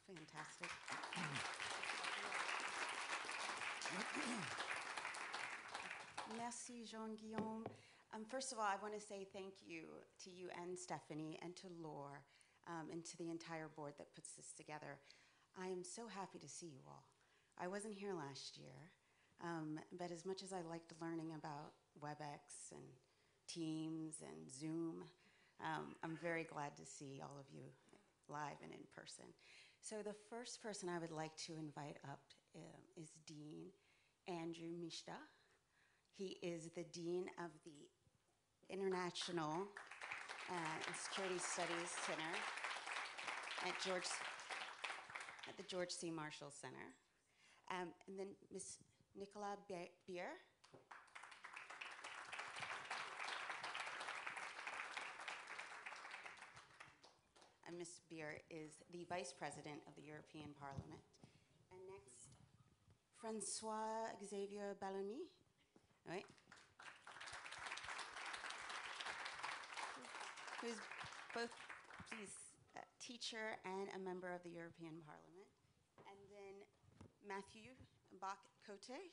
Fantastic. Merci, Jean-Guillaume. First of all, I want to say thank you to you and Stephanie and to Laure and to the entire board that puts this together. I am so happy to see you all. I wasn't here last year, but as much as I liked learning about WebEx and Teams and Zoom, I'm very glad to see all of you live and in person. So the first person I would like to invite up is Dean Andrew Mishta. He is the Dean of the International and Security Studies Center at the George C. Marshall Center. And then Ms. Nicola Beer. And Ms. Beer is the Vice President of the European Parliament. And next, Francois Xavier Balloni. All right. Who's both a teacher and a member of the European Parliament. And then Matthew Bach-Cote.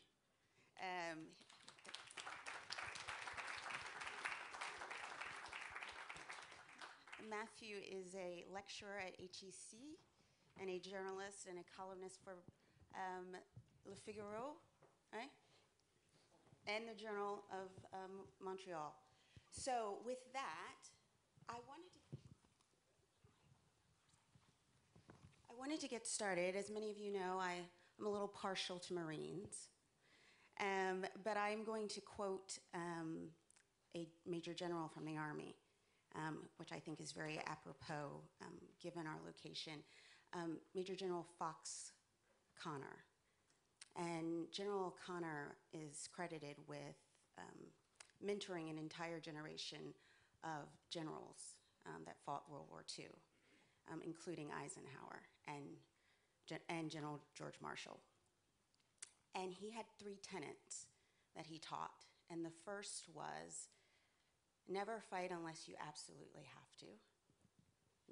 Matthew is a lecturer at HEC and a journalist and a columnist for Le Figaro, right? And the Journal of Montreal. So with that, I wanted to get started. As many of you know, I'm a little partial to Marines. But I'm going to quote a Major General from the Army, which I think is very apropos given our location. Major General Fox Connor. And General Connor is credited with mentoring an entire generation of generals that fought World War II, including Eisenhower and General George Marshall. And he had 3 tenets that he taught. And the first was, never fight unless you absolutely have to.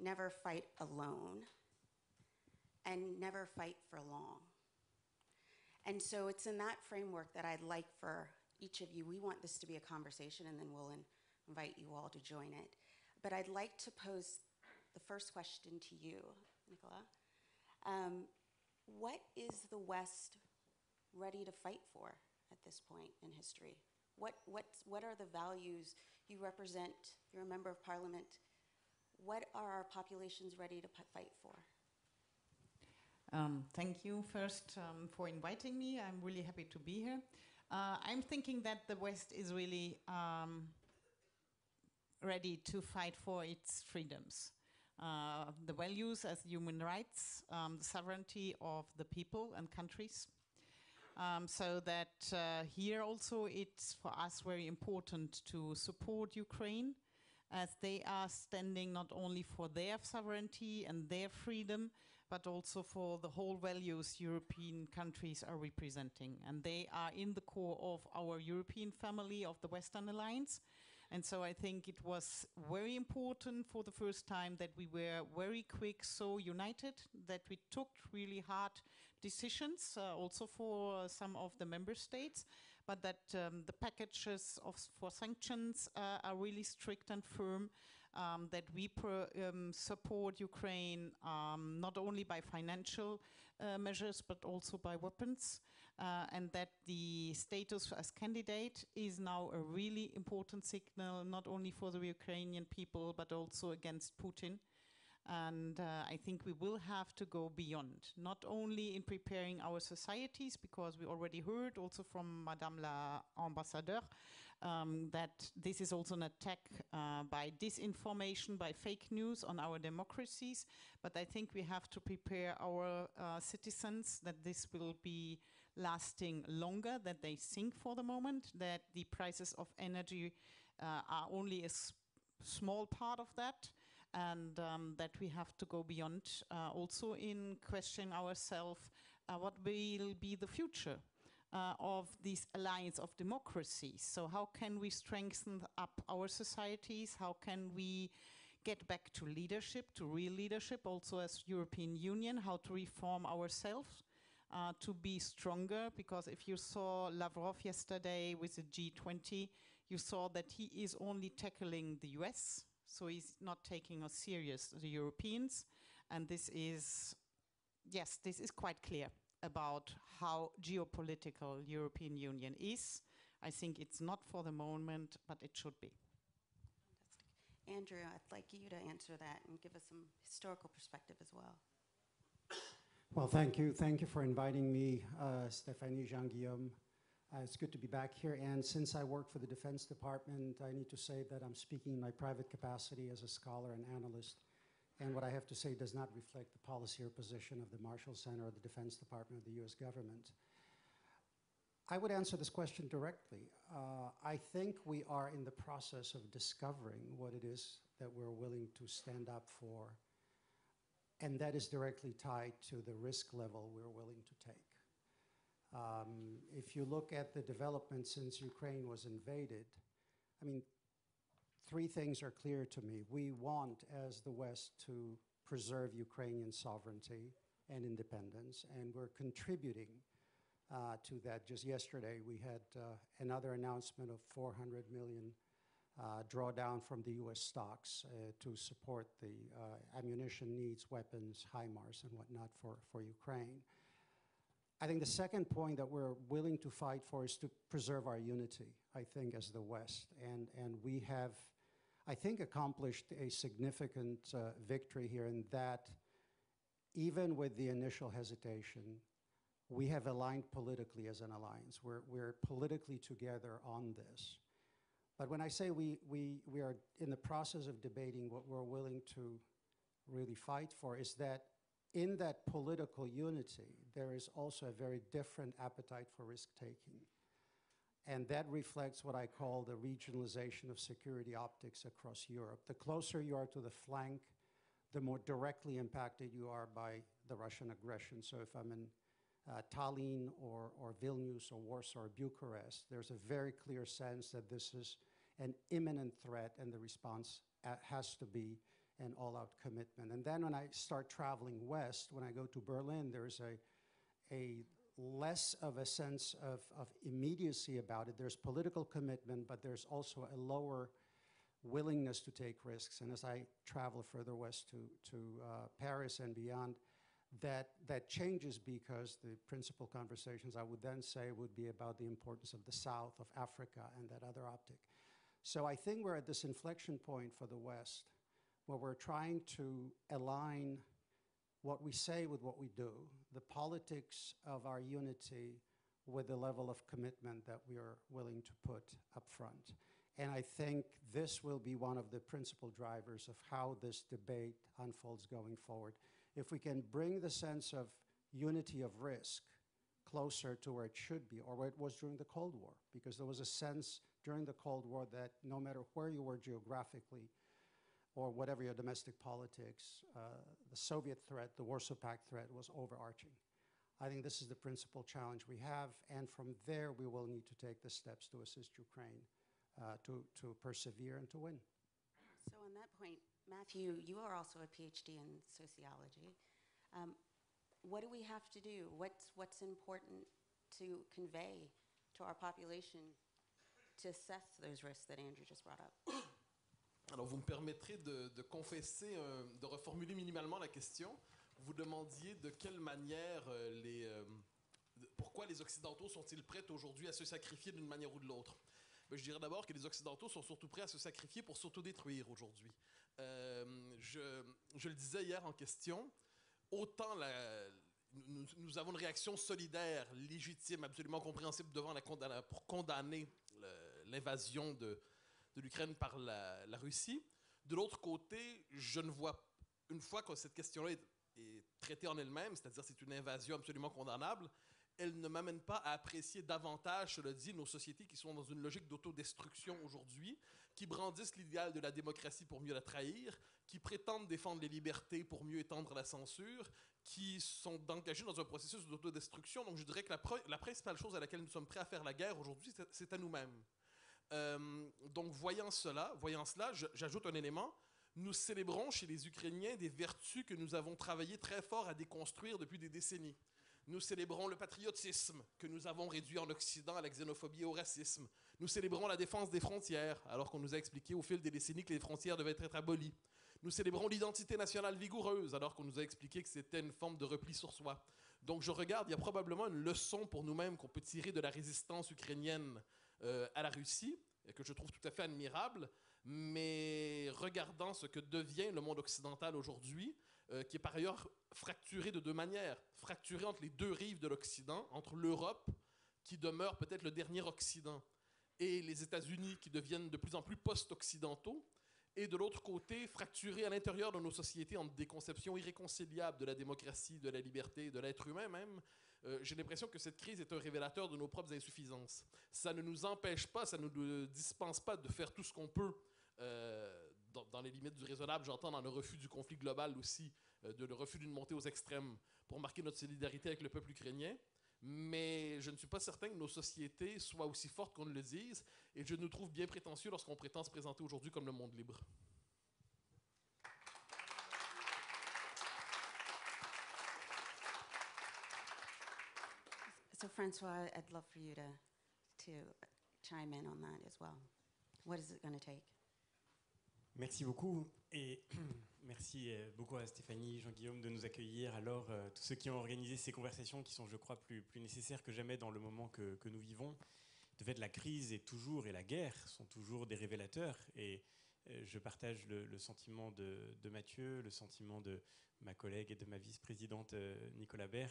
Never fight alone. And never fight for long. And so it's in that framework that I'd like for each of you, we want this to be a conversation and then we'll invite you all to join it. But I'd like to pose the first question to you, Nicola. What is the West ready to fight for at this point in history? What are the values you represent? You're a member of Parliament. What are our populations ready to fight for? Thank you first for inviting me. I'm really happy to be here. I'm thinking that the West is really ready to fight for its freedoms. The values as human rights, the sovereignty of the people and countries. So that here also it's for us very important to support Ukraine as they are standing not only for their sovereignty and their freedom, but also for the whole values European countries are representing. And they are in the core of our European family of the Western Alliance. And so I think it was very important for the first time that we were very quick, so united, that we took really hard decisions, also for some of the member states, but that the packages for sanctions are really strict and firm, that we support Ukraine not only by financial measures, but also by weapons, and that the status as candidate is now a really important signal, not only for the Ukrainian people, but also against Putin. And I think we will have to go beyond, not only in preparing our societies, because we already heard also from Madame la Ambassadeur that this is also an attack by disinformation, by fake news on our democracies. But I think we have to prepare our citizens that this will be lasting longer than they think for the moment, that the prices of energy are only a small part of that, and that we have to go beyond, also in questioning ourselves what will be the future of this alliance of democracies. So how can we strengthen up our societies? How can we get back to leadership, to real leadership, also as European Union, how to reform ourselves, to be stronger, because if you saw Lavrov yesterday with the G20, you saw that he is only tackling the US, so he's not taking us serious, the Europeans, and this is, yes, this is quite clear about how geopolitical European Union is. I think it's not for the moment, but it should be. Andrew, I'd like you to answer that and give us some historical perspective as well. Well, thank you. Thank you for inviting me, Stéphanie, Jean-Guillaume. It's good to be back here. And since I work for the Defense Department, I need to say that I'm speaking in my private capacity as a scholar and analyst. And what I have to say does not reflect the policy or position of the Marshall Center or the Defense Department of the US government. I would answer this question directly. I think we are in the process of discovering what it is that we're willing to stand up for, and that is directly tied to the risk level we're willing to take. If you look at the development since Ukraine was invaded, I mean, three things are clear to me. We want, as the West, to preserve Ukrainian sovereignty and independence, and we're contributing to that. Just yesterday, we had another announcement of $400 million drawdown from the US stocks to support the ammunition needs, weapons, HIMARS, and whatnot for Ukraine. I think the second point that we're willing to fight for is to preserve our unity, I think, as the West. And we have, I think, accomplished a significant victory here in that even with the initial hesitation, we have aligned politically as an alliance. We're politically together on this. But when I say we are in the process of debating what we're willing to really fight for, is that in that political unity, there is also a very different appetite for risk-taking. And that reflects what I call the regionalization of security optics across Europe. The closer you are to the flank, the more directly impacted you are by the Russian aggression. So if I'm in Tallinn or Vilnius or Warsaw or Bucharest, there's a very clear sense that this is an imminent threat, and the response has to be an all-out commitment. And then when I start traveling west, when I go to Berlin, there's a less of a sense of immediacy about it. There's political commitment, but there's also a lower willingness to take risks. And as I travel further west to Paris and beyond, that changes, because the principal conversations I would then say would be about the importance of the South, of Africa, and that other optic. So I think we're at this inflection point for the West, where we're trying to align what we say with what we do, the politics of our unity with the level of commitment that we are willing to put up front. And I think this will be one of the principal drivers of how this debate unfolds going forward. If we can bring the sense of unity of risk closer to where it should be, or where it was during the Cold War, because there was a sense during the Cold War that no matter where you were geographically, or whatever your domestic politics, the Soviet threat, the Warsaw Pact threat was overarching. I think this is the principal challenge we have, and from there we will need to take the steps to assist Ukraine to persevere and to win. So on that point, Matthew, you are also a PhD in sociology. What do we have to do? What's important to convey to our population to assess those risks that Andrew just brought up? Alors, vous me permettrez de confesser, de reformuler minimalement la question. Vous demandiez de quelle manière pourquoi les Occidentaux sont-ils prêts aujourd'hui à se sacrifier d'une manière ou de l'autre? Je dirais d'abord que les Occidentaux sont surtout prêts à se sacrifier pour s'autodétruire aujourd'hui. Je le disais hier en question, autant nous avons une réaction solidaire, légitime, absolument compréhensible pour condamner l'invasion de l'Ukraine par la Russie. De l'autre côté, je ne vois, une fois que cette question-là est traitée en elle-même, c'est-à-dire c'est une invasion absolument condamnable, elle ne m'amène pas à apprécier davantage, cela dit, nos sociétés qui sont dans une logique d'autodestruction aujourd'hui, qui brandissent l'idéal de la démocratie pour mieux la trahir, qui prétendent défendre les libertés pour mieux étendre la censure, qui sont engagés dans un processus d'autodestruction. Donc je dirais que la principale chose à laquelle nous sommes prêts à faire la guerre aujourd'hui, c'est à nous-mêmes. Donc voyant cela, j'ajoute un élément. Nous célébrons chez les Ukrainiens des vertus que nous avons travaillé très fort à déconstruire depuis des décennies. Nous célébrons le patriotisme que nous avons réduit en Occident à la xénophobie et au racisme. Nous célébrons la défense des frontières, alors qu'on nous a expliqué au fil des décennies que les frontières devaient être abolies. Nous célébrons l'identité nationale vigoureuse, alors qu'on nous a expliqué que c'était une forme de repli sur soi. Donc je regarde, il y a probablement une leçon pour nous-mêmes qu'on peut tirer de la résistance ukrainienne à la Russie, que je trouve tout à fait admirable, mais regardant ce que devient le monde occidental aujourd'hui, qui est par ailleurs fracturé de deux manières, fracturé entre les deux rives de l'Occident, entre l'Europe, qui demeure peut-être le dernier Occident, et les États-Unis, qui deviennent de plus en plus post-occidentaux, et de l'autre côté, fracturé à l'intérieur de nos sociétés entre des conceptions irréconciliables de la démocratie, de la liberté, de l'être humain même. J'ai l'impression que cette crise est un révélateur de nos propres insuffisances. Ça ne nous empêche pas, ça ne nous dispense pas de faire tout ce qu'on peut dans les limites du raisonnable, j'entends dans le refus du conflit global aussi, le refus d'une montée aux extrêmes pour marquer notre solidarité avec le peuple ukrainien. Mais je ne suis pas certain que nos sociétés soient aussi fortes qu'on le dise, et je nous trouve bien prétentieux lorsqu'on prétend se présenter aujourd'hui comme le monde libre. So, Francois, I'd love for you to chime in on that as well. What is it going to take? Merci beaucoup et merci beaucoup à Stéphanie, Jean-Guillaume de nous accueillir. Alors, tous ceux qui ont organisé ces conversations qui sont, je crois, plus nécessaires que jamais dans le moment que nous vivons. De fait, la crise et la guerre sont toujours des révélateurs et je partage le sentiment de Mathieu, le sentiment de ma collègue et de ma vice-présidente Nicolas Baer,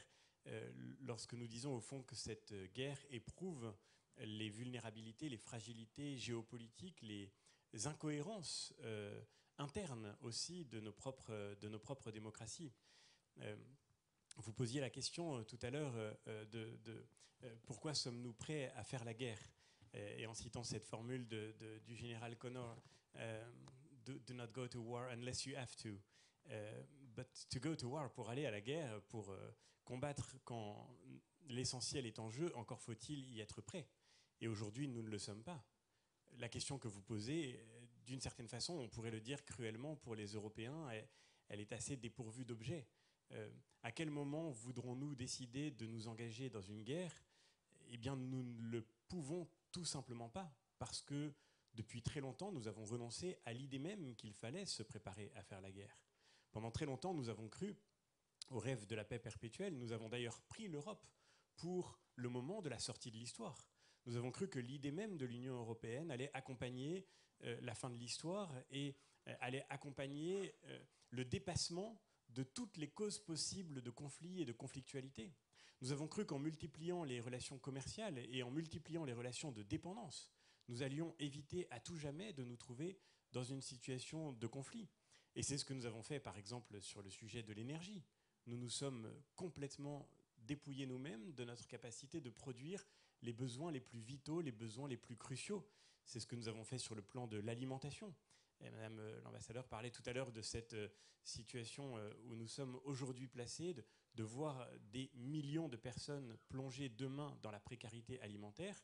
lorsque nous disons au fond que cette guerre éprouve les vulnérabilités, les fragilités géopolitiques, les incohérences internes aussi de nos propres démocraties. Vous posiez la question tout à l'heure de pourquoi sommes-nous prêts à faire la guerre, et en citant cette formule du général Connor, do not go to war unless you have to. But to go to war, pour aller à la guerre, pour combattre quand l'essentiel est en jeu, encore faut-il y être prêt. Et aujourd'hui, nous ne le sommes pas. La question que vous posez, d'une certaine façon, on pourrait le dire cruellement pour les Européens, elle est assez dépourvue d'objet. À quel moment voudrons-nous décider de nous engager dans une guerre ? Eh bien, nous ne le pouvons tout simplement pas, parce que depuis très longtemps, nous avons renoncé à l'idée même qu'il fallait se préparer à faire la guerre. Pendant très longtemps, nous avons cru au rêve de la paix perpétuelle. Nous avons d'ailleurs pris l'Europe pour le moment de la sortie de l'histoire. Nous avons cru que l'idée même de l'Union européenne allait accompagner la fin de l'histoire et allait accompagner le dépassement de toutes les causes possibles de conflits et de conflictualité. Nous avons cru qu'en multipliant les relations commerciales et en multipliant les relations de dépendance, nous allions éviter à tout jamais de nous trouver dans une situation de conflit. Et c'est ce que nous avons fait, par exemple, sur le sujet de l'énergie. Nous nous sommes complètement dépouillés nous-mêmes de notre capacité de produire les besoins les plus vitaux, les besoins les plus cruciaux. C'est ce que nous avons fait sur le plan de l'alimentation. Et Madame l'ambassadeur parlait tout à l'heure de cette situation où nous sommes aujourd'hui placés, de voir des millions de personnes plongées demain dans la précarité alimentaire.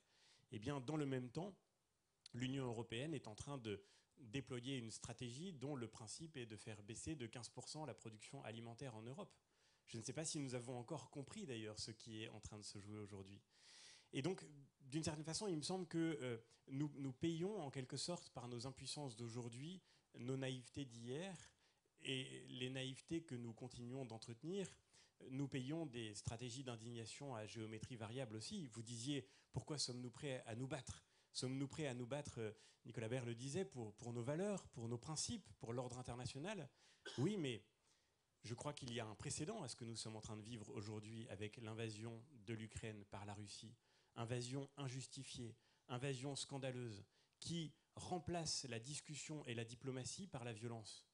Eh bien, dans le même temps, l'Union européenne est en train de déployer une stratégie dont le principe est de faire baisser de 15% la production alimentaire en Europe. Je ne sais pas si nous avons encore compris d'ailleurs ce qui est en train de se jouer aujourd'hui. Et donc, d'une certaine façon, il me semble que nous payons en quelque sorte par nos impuissances d'aujourd'hui, nos naïvetés d'hier et les naïvetés que nous continuons d'entretenir. Nous payons des stratégies d'indignation à géométrie variable aussi. Vous disiez, pourquoi sommes-nous prêts à nous battre ? Sommes-nous prêts à nous battre, Nicolas Baer le disait, pour nos valeurs, pour nos principes, pour l'ordre international ? Oui, mais je crois qu'il y a un précédent à ce que nous sommes en train de vivre aujourd'hui avec l'invasion de l'Ukraine par la Russie. Invasion injustifiée, invasion scandaleuse, qui remplace la discussion et la diplomatie par la violence.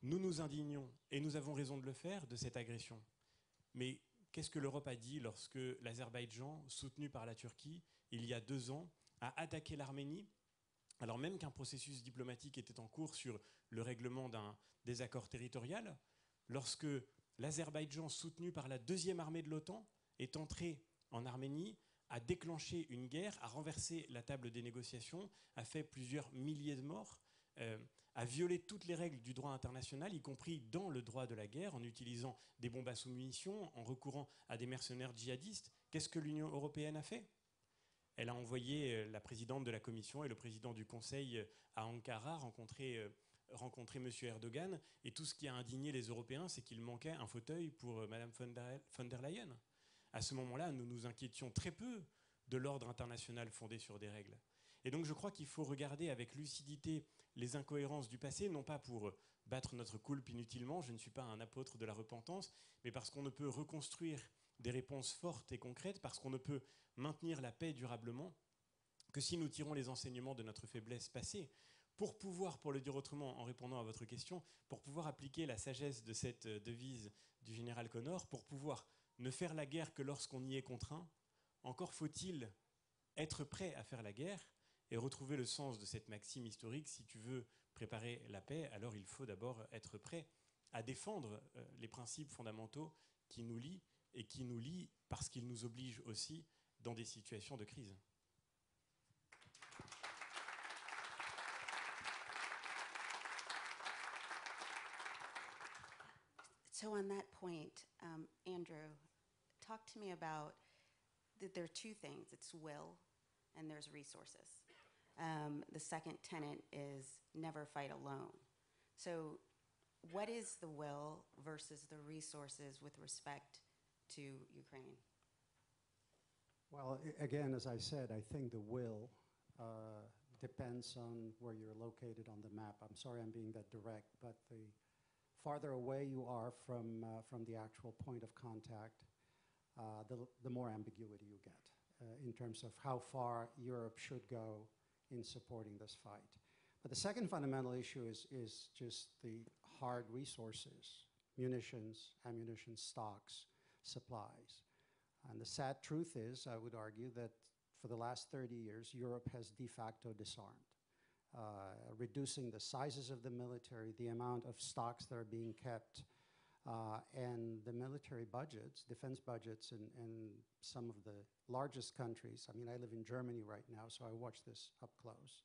Nous nous indignons, et nous avons raison de le faire, de cette agression. Mais qu'est-ce que l'Europe a dit lorsque l'Azerbaïdjan, soutenu par la Turquie, il y a 2 ans, a attaqué l'Arménie, alors même qu'un processus diplomatique était en cours sur le règlement d'un désaccord territorial, lorsque l'Azerbaïdjan, soutenu par la 2e armée de l'OTAN, est entré en Arménie, a déclenché une guerre, a renversé la table des négociations, a fait plusieurs milliers de morts, a violé toutes les règles du droit international, y compris dans le droit de la guerre, en utilisant des bombes à sous-munitions, en recourant à des mercenaires djihadistes. Qu'est-ce que l'Union européenne a fait ? Elle a envoyé la présidente de la Commission et le président du Conseil à Ankara rencontrer M. Erdogan. Et tout ce qui a indigné les Européens, c'est qu'il manquait un fauteuil pour Mme von der Leyen. À ce moment-là, nous nous inquiétions très peu de l'ordre international fondé sur des règles. Et donc je crois qu'il faut regarder avec lucidité les incohérences du passé, non pas pour battre notre coulpe inutilement, je ne suis pas un apôtre de la repentance, mais parce qu'on ne peut reconstruire des réponses fortes et concrètes, parce qu'on ne peut maintenir la paix durablement que si nous tirons les enseignements de notre faiblesse passée, pour pouvoir, pour le dire autrement en répondant à votre question, pour pouvoir appliquer la sagesse de cette devise du général Connor, pour pouvoir ne faire la guerre que lorsqu'on y est contraint, encore faut-il être prêt à faire la guerre et retrouver le sens de cette maxime historique. Si tu veux préparer la paix, alors il faut d'abord être prêt à défendre les principes fondamentaux qui nous lient et qui nous lient parce qu'ils nous obligent aussi dans des situations de crise. So on that point, Andrew, talk to me about that there are two things. It's will and there's resources. The second tenet is never fight alone. So what is the will versus the resources with respect to Ukraine? Well, again, as I said, I think the will depends on where you're located on the map. I'm sorry I'm being that direct, but the farther away you are from the actual point of contact, the more ambiguity you get in terms of how far Europe should go in supporting this fight. But the second fundamental issue is just the hard resources, munitions, ammunition, stocks, supplies. And the sad truth is, I would argue, that for the last 30 years, Europe has de facto disarmed, reducing the sizes of the military, the amount of stocks that are being kept, and the military budgets, defense budgets in some of the largest countries. I mean, I live in Germany right now, so I watch this up close,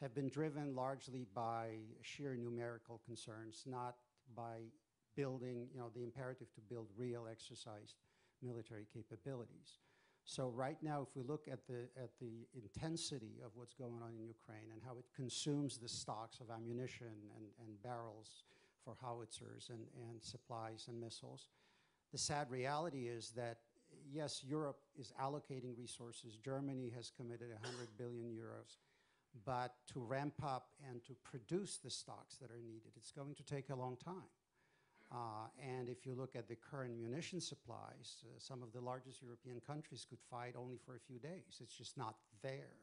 have been driven largely by sheer numerical concerns, not by building, the imperative to build real exercised military capabilities. So right now, if we look at the intensity of what's going on in Ukraine and how it consumes the stocks of ammunition and barrels for howitzers and supplies and missiles, the sad reality is that, yes, Europe is allocating resources. Germany has committed 100 billion euros. But to ramp up and to produce the stocks that are needed, it's going to take a long time. And if you look at the current munition supplies, some of the largest European countries could fight only for a few days. It's just not there,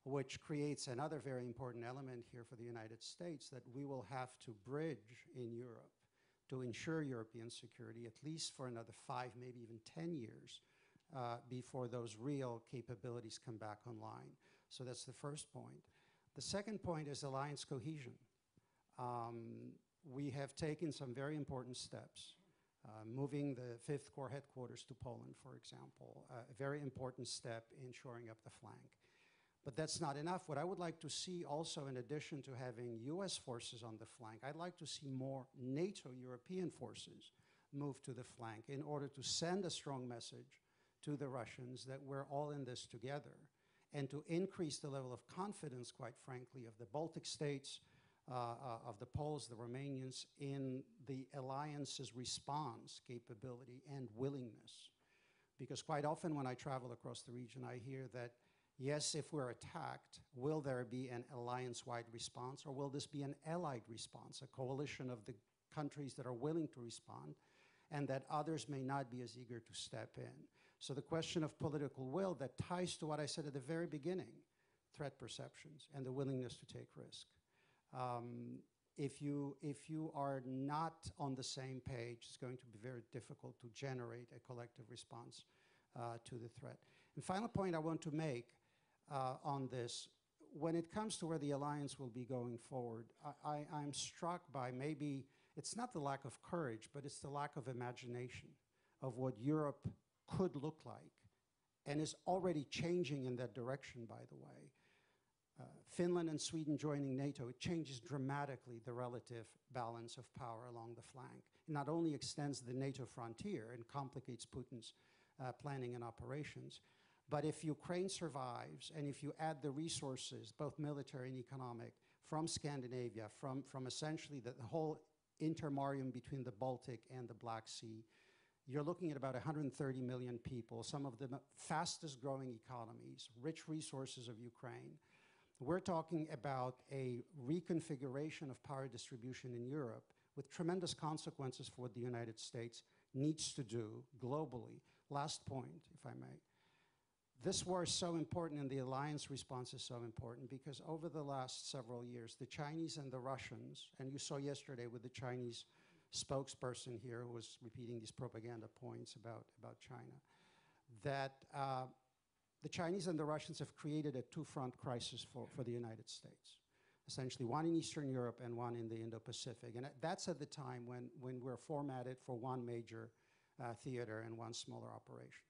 which creates another very important element here for the United States that we will have to bridge in Europe to ensure European security, at least for another 5, maybe even 10 years, before those real capabilities come back online. So that's the first point. The second point is alliance cohesion. We have taken some very important steps, moving the 5th Corps headquarters to Poland, for example, a very important step in shoring up the flank. But that's not enough. What I would like to see also, in addition to having US forces on the flank, I'd like to see more NATO European forces move to the flank in order to send a strong message to the Russians that we're all in this together, and to increase the level of confidence, quite frankly, of the Baltic states, of the Poles, the Romanians, in the alliance's response capability and willingness. Because quite often when I travel across the region, I hear that, yes, if we're attacked, will there be an alliance-wide response, or will this be an allied response, a coalition of the countries that are willing to respond, and that others may not be as eager to step in? So the question of political will that ties to what I said at the very beginning, threat perceptions and the willingness to take risk. If you are not on the same page, it's going to be very difficult to generate a collective response to the threat. And final point I want to make on this, when it comes to where the alliance will be going forward, I'm struck by maybe, it's not the lack of courage, but it's the lack of imagination of what Europe could look like, and is already changing in that direction, by the way. Finland and Sweden joining NATO, it changes dramatically the relative balance of power along the flank. It not only extends the NATO frontier and complicates Putin's planning and operations, but if Ukraine survives and if you add the resources, both military and economic, from Scandinavia, from essentially the whole intermarium between the Baltic and the Black Sea, you're looking at about 130 million people, some of the fastest growing economies, rich resources of Ukraine. We're talking about a reconfiguration of power distribution in Europe with tremendous consequences for what the United States needs to do globally. Last point, if I may. This war is so important and the alliance response is so important because over the last several years, the Chinese and the Russians, and you saw yesterday with the Chinese spokesperson here who was repeating these propaganda points about China, that the Chinese and the Russians have created a two-front crisis for the United States. Essentially, one in Eastern Europe and one in the Indo-Pacific. And that's at the time when we're formatted for one major theater and one smaller operation.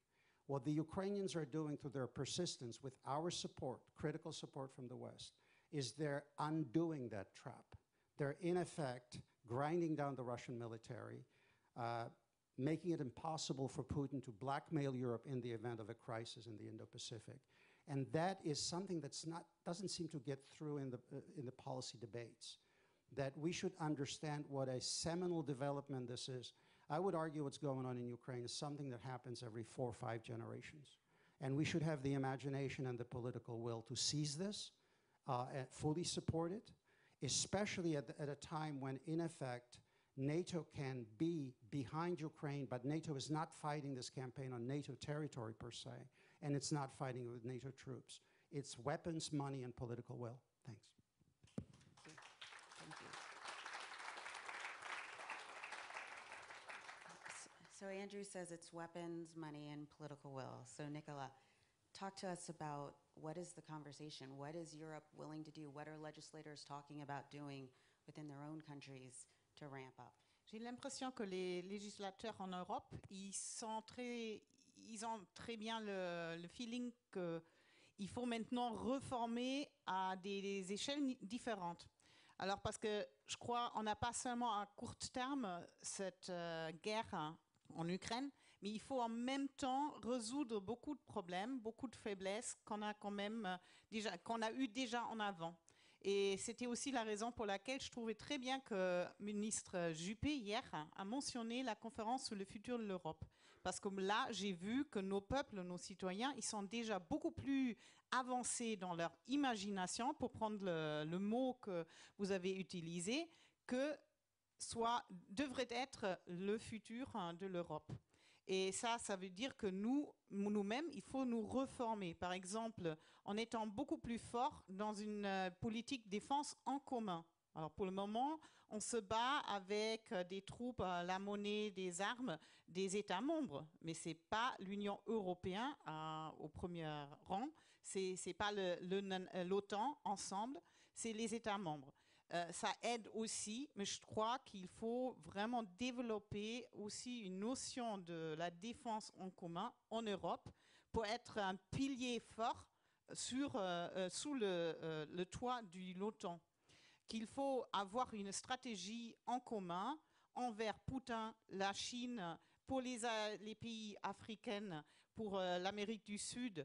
What the Ukrainians are doing through their persistence with our support, critical support from the West, is they're undoing that trap. They're in effect grinding down the Russian military, making it impossible for Putin to blackmail Europe in the event of a crisis in the Indo-Pacific. And that is something that's doesn't seem to get through in the policy debates, that we should understand what a seminal development this is. I would argue what's going on in Ukraine is something that happens every 4 or 5 generations. And we should have the imagination and the political will to seize this, and fully support it, especially at a time when, in effect, NATO can be behind Ukraine, but NATO is not fighting this campaign on NATO territory per se, and it's not fighting with NATO troops. It's weapons, money, and political will. Thanks. So Andrew says it's weapons, money, and political will. So Nicola, talk to us about what is the conversation? What is Europe willing to do? What are legislators talking about doing within their own countries to ramp up? J'ai l'impression que les législateurs en Europe, ils ont très bien le feeling qu'il faut maintenant reformer à des échelles différentes. Alors parce que je crois qu'on n'a pas seulement à court terme cette guerre en Ukraine, mais il faut en même temps résoudre beaucoup de problèmes, beaucoup de faiblesses qu'on a quand même qu'on a eu déjà en avant. Et c'était aussi la raison pour laquelle je trouvais très bien que le ministre Juppé hier a mentionné la conférence sur le futur de l'Europe. Parce que là, j'ai vu que nos peuples, nos citoyens, ils sont déjà beaucoup plus avancés dans leur imagination, pour prendre le mot que vous avez utilisé, que devrait être le futur de l'Europe. Et ça veut dire que nous-mêmes, il faut nous reformer. Par exemple, en étant beaucoup plus forts dans une politique défense en commun. Alors pour le moment, on se bat avec des troupes, la monnaie, des armes des États membres. Mais ce n'est pas l'Union européenne au premier rang. Ce n'est pas l'OTAN ensemble, c'est les États membres. Ça aide aussi, mais je crois qu'il faut vraiment développer aussi une notion de la défense en commun en Europe pour être un pilier fort sous le toit de l'OTAN. Qu'il faut avoir une stratégie en commun envers Poutine, la Chine, pour les pays africains, pour l'Amérique du Sud,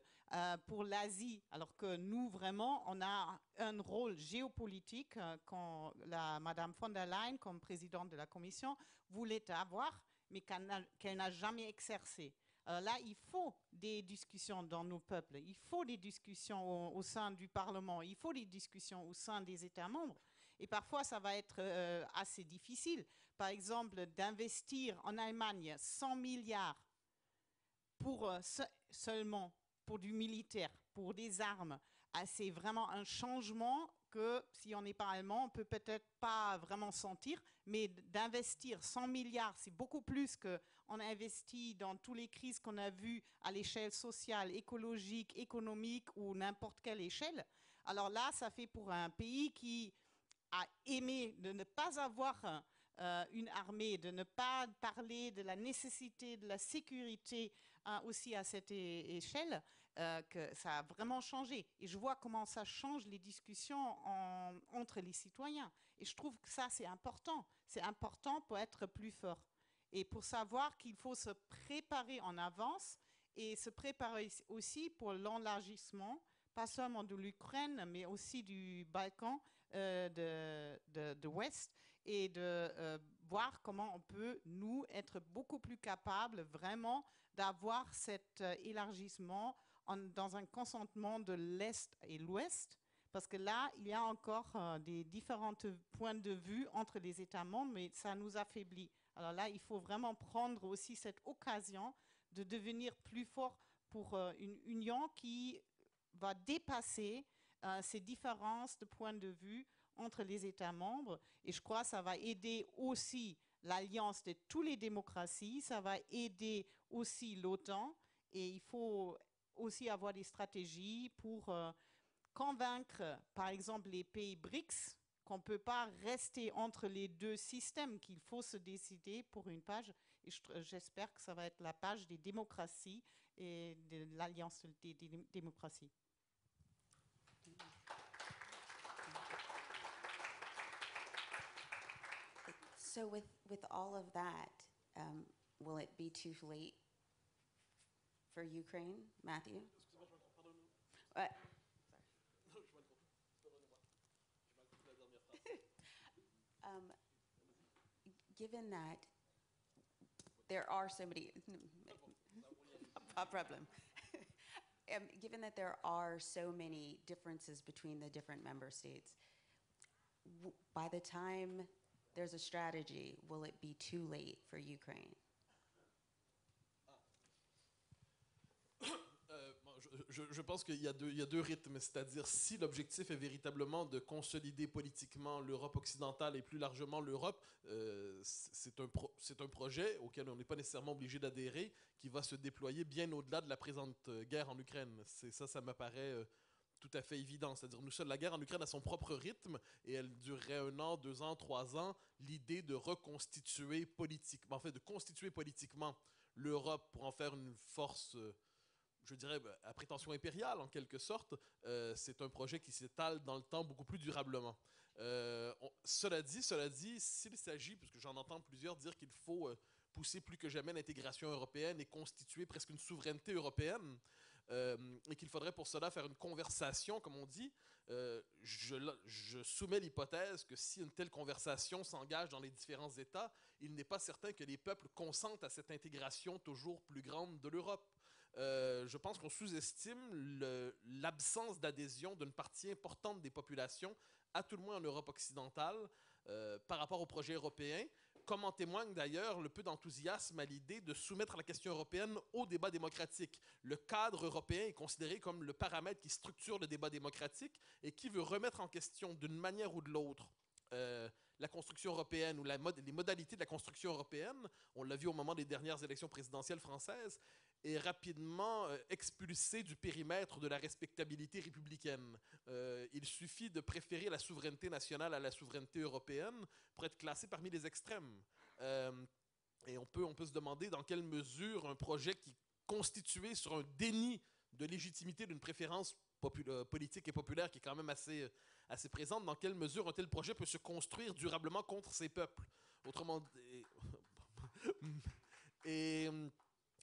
pour l'Asie, alors que nous, vraiment, on a un rôle géopolitique quand Madame von der Leyen, comme présidente de la Commission, voulait avoir, mais qu'elle n'a jamais exercé. Là, il faut des discussions dans nos peuples, il faut des discussions au sein du Parlement, il faut des discussions au sein des États membres. Et parfois, ça va être assez difficile. Par exemple, d'investir en Allemagne 100 milliards seulement pour du militaire, pour des armes. C'est vraiment un changement que, si on n'est pas allemand, on ne peut peut-être pas vraiment sentir, mais d'investir 100 milliards, c'est beaucoup plus qu'on a investi dans toutes les crises qu'on a vues à l'échelle sociale, écologique, économique ou n'importe quelle échelle. Alors là, ça fait pour un pays qui a aimé de ne pas avoir une armée, de ne pas parler de la nécessité de la sécurité aussi à cette échelle, que ça a vraiment changé. Et je vois comment ça change les discussions entre les citoyens. Et je trouve que ça, c'est important. C'est important pour être plus fort. Et pour savoir qu'il faut se préparer en avance et se préparer aussi pour l'élargissement, pas seulement de l'Ukraine, mais aussi du Balkan de l'Ouest, et de voir comment on peut, nous, être beaucoup plus capables vraiment d'avoir cet élargissement dans un consentement de l'Est et l'Ouest, parce que là, il y a encore des différents points de vue entre les États membres, mais ça nous affaiblit. Alors là, il faut vraiment prendre aussi cette occasion de devenir plus fort pour une union qui va dépasser ces différences de points de vue entre les États membres. Et je crois que ça va aider aussi l'alliance de toutes les démocraties, ça va aider aussi l'OTAN, et il faut aussi avoir des stratégies pour convaincre, par exemple, les pays BRICS qu'on ne peut pas rester entre les deux systèmes, qu'il faut se décider pour une page. Et j'espère que ça va être la page des démocraties et de l'alliance des démocraties. So with all of that, will it be too late for Ukraine, Matthew? Given that there are so many, a problem. Given that there are so many differences between the different member states, by the time there's a strategy, will it be too late for Ukraine? Je pense qu'il y a deux rythmes, c'est-à-dire si l'objectif est véritablement de consolider politiquement l'Europe occidentale et plus largement l'Europe, c'est un projet auquel on n'est pas nécessairement obligé d'adhérer, qui va se déployer bien au-delà de la présente guerre en Ukraine. Ça me paraît tout à fait évident. C'est-à-dire la guerre en Ukraine a son propre rythme et elle durerait 1 an, 2 ans, 3 ans. L'idée de reconstituer politiquement, en fait de constituer politiquement l'Europe pour en faire une force je dirais, à prétention impériale, en quelque sorte, c'est un projet qui s'étale dans le temps beaucoup plus durablement. Cela dit, s'il s'agit, puisque j'en entends plusieurs dire qu'il faut pousser plus que jamais l'intégration européenne et constituer presque une souveraineté européenne, et qu'il faudrait pour cela faire une conversation, comme on dit, je soumets l'hypothèse que si une telle conversation s'engage dans les différents États, il n'est pas certain que les peuples consentent à cette intégration toujours plus grande de l'Europe. Je pense qu'on sous-estime l'absence d'adhésion d'une partie importante des populations, à tout le moins en Europe occidentale, par rapport au projet européen, comme en témoigne d'ailleurs le peu d'enthousiasme à l'idée de soumettre la question européenne au débat démocratique. Le cadre européen est considéré comme le paramètre qui structure le débat démocratique et qui veut remettre en question d'une manière ou de l'autre la construction européenne ou les modalités de la construction européenne. On l'a vu au moment des dernières élections présidentielles françaises, est rapidement expulsé du périmètre de la respectabilité républicaine. Il suffit de préférer la souveraineté nationale à la souveraineté européenne pour être classé parmi les extrêmes. Et on peut se demander dans quelle mesure un projet qui est constitué sur un déni de légitimité d'une préférence politique et populaire qui est quand même assez présente, dans quelle mesure un tel projet peut se construire durablement contre ces peuples. Autrement dit...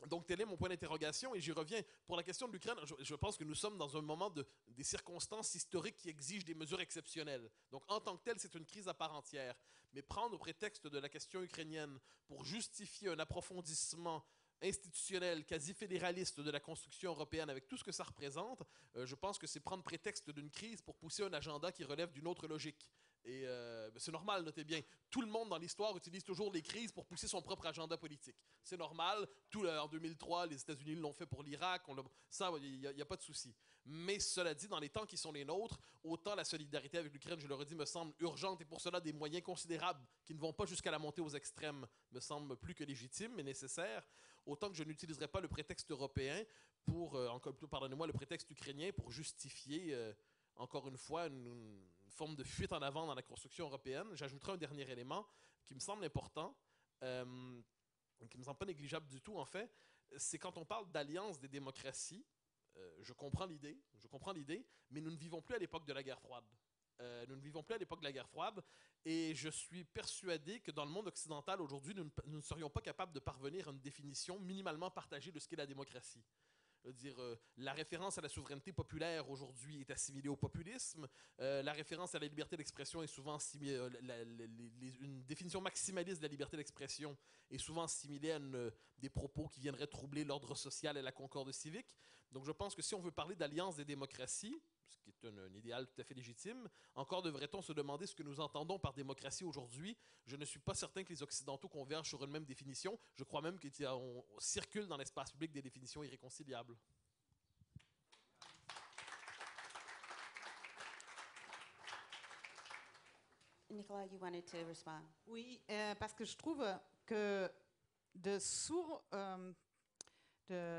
Donc, tel est mon point d'interrogation et j'y reviens. Pour la question de l'Ukraine, je pense que nous sommes dans un moment des circonstances historiques qui exigent des mesures exceptionnelles. Donc, en tant que telle, c'est une crise à part entière. Mais prendre au prétexte de la question ukrainienne pour justifier un approfondissement institutionnel, quasi fédéraliste de la construction européenne avec tout ce que ça représente, je pense que c'est prendre prétexte d'une crise pour pousser un agenda qui relève d'une autre logique. Et c'est normal, notez bien, tout le monde dans l'histoire utilise toujours les crises pour pousser son propre agenda politique. C'est normal, en 2003, les États-Unis l'ont fait pour l'Irak, ça, il n'y a pas de souci. Mais cela dit, dans les temps qui sont les nôtres, autant la solidarité avec l'Ukraine, je le redis, me semble urgente et pour cela des moyens considérables qui ne vont pas jusqu'à la montée aux extrêmes me semblent plus que légitimes mais nécessaires, autant que je n'utiliserai pas le prétexte européen pardonnez-moi, le prétexte ukrainien pour justifier, encore une fois, une forme de fuite en avant dans la construction européenne. J'ajouterai un dernier élément. qui me semble important, qui me semble pas négligeable du tout en fait, c'est quand on parle d'alliance des démocraties. Je comprends l'idée, mais nous ne vivons plus à l'époque de la guerre froide. Nous ne vivons plus à l'époque de la guerre froide, et je suis persuadé que dans le monde occidental aujourd'hui, nous ne serions pas capables de parvenir à une définition minimalement partagée de ce qu'est la démocratie. Dire, la référence à la souveraineté populaire aujourd'hui est assimilée au populisme. La référence à la liberté d'expression est souvent assimilée, une définition maximaliste de la liberté d'expression est souvent assimilée à des propos qui viendraient troubler l'ordre social et la concorde civique. Donc je pense que si on veut parler d'alliance des démocraties, ce qui est un idéal tout à fait légitime, encore devrait-on se demander ce que nous entendons par démocratie aujourd'hui. Je ne suis pas certain que les Occidentaux convergent sur une même définition. Je crois même qu'on circule dans l'espace public des définitions irréconciliables. Nicola, you wanted to respond. Oui, parce que je trouve que de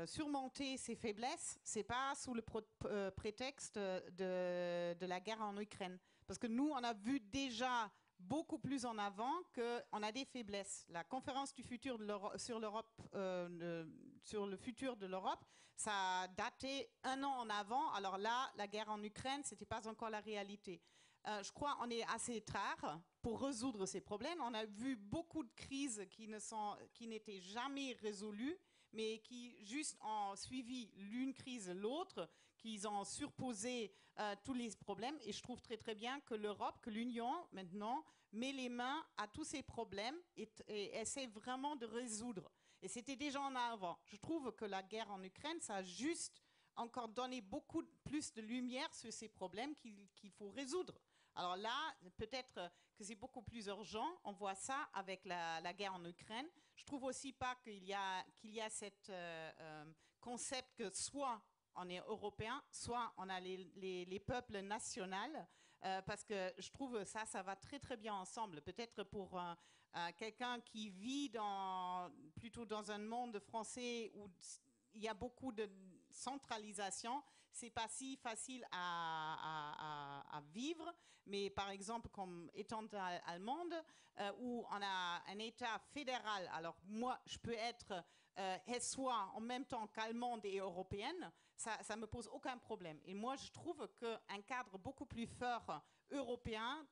surmonter ces faiblesses, c'est pas sous le prétexte de la guerre en Ukraine. Parce que nous, on a vu déjà beaucoup plus en avant qu'on a des faiblesses. La conférence du futur de sur le futur de l'Europe, ça a daté 1 an en avant. Alors là, la guerre en Ukraine, c'était pas encore la réalité. Je crois qu'on est assez tard pour résoudre ces problèmes. On a vu beaucoup de crises qui n'étaient jamais résolues, mais qui juste ont suivi l'une crise l'autre, qu'ils ont surposé tous les problèmes. Et je trouve très très bien que l'Europe, que l'Union maintenant met les mains à tous ces problèmes et essaie vraiment de résoudre. Et c'était déjà en avant. Je trouve que la guerre en Ukraine, ça a juste encore donné beaucoup plus de lumière sur ces problèmes qu'il faut résoudre. Alors là, peut-être que c'est beaucoup plus urgent. On voit ça avec la guerre en Ukraine. Je trouve aussi pas qu'il y a cet concept que soit on est européen, soit on a les peuples nationaux, parce que je trouve ça va très très bien ensemble. Peut-être pour quelqu'un qui vit plutôt dans un monde français où il y a beaucoup de centralisation, c'est pas si facile à vivre. Mais par exemple, comme étant allemande, où on a un État fédéral, alors moi, je peux être soit en même temps qu'allemande et européenne, ça me pose aucun problème. Et moi, je trouve qu'un cadre beaucoup plus fort européen,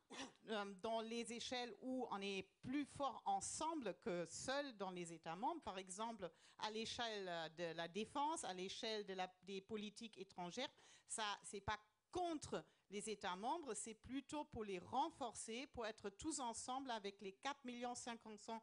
dans les échelles où on est plus fort ensemble que seul dans les États membres, par exemple à l'échelle de la défense, à l'échelle des politiques étrangères, ça, c'est pas contre les États membres, c'est plutôt pour les renforcer, pour être tous ensemble avec les 4,5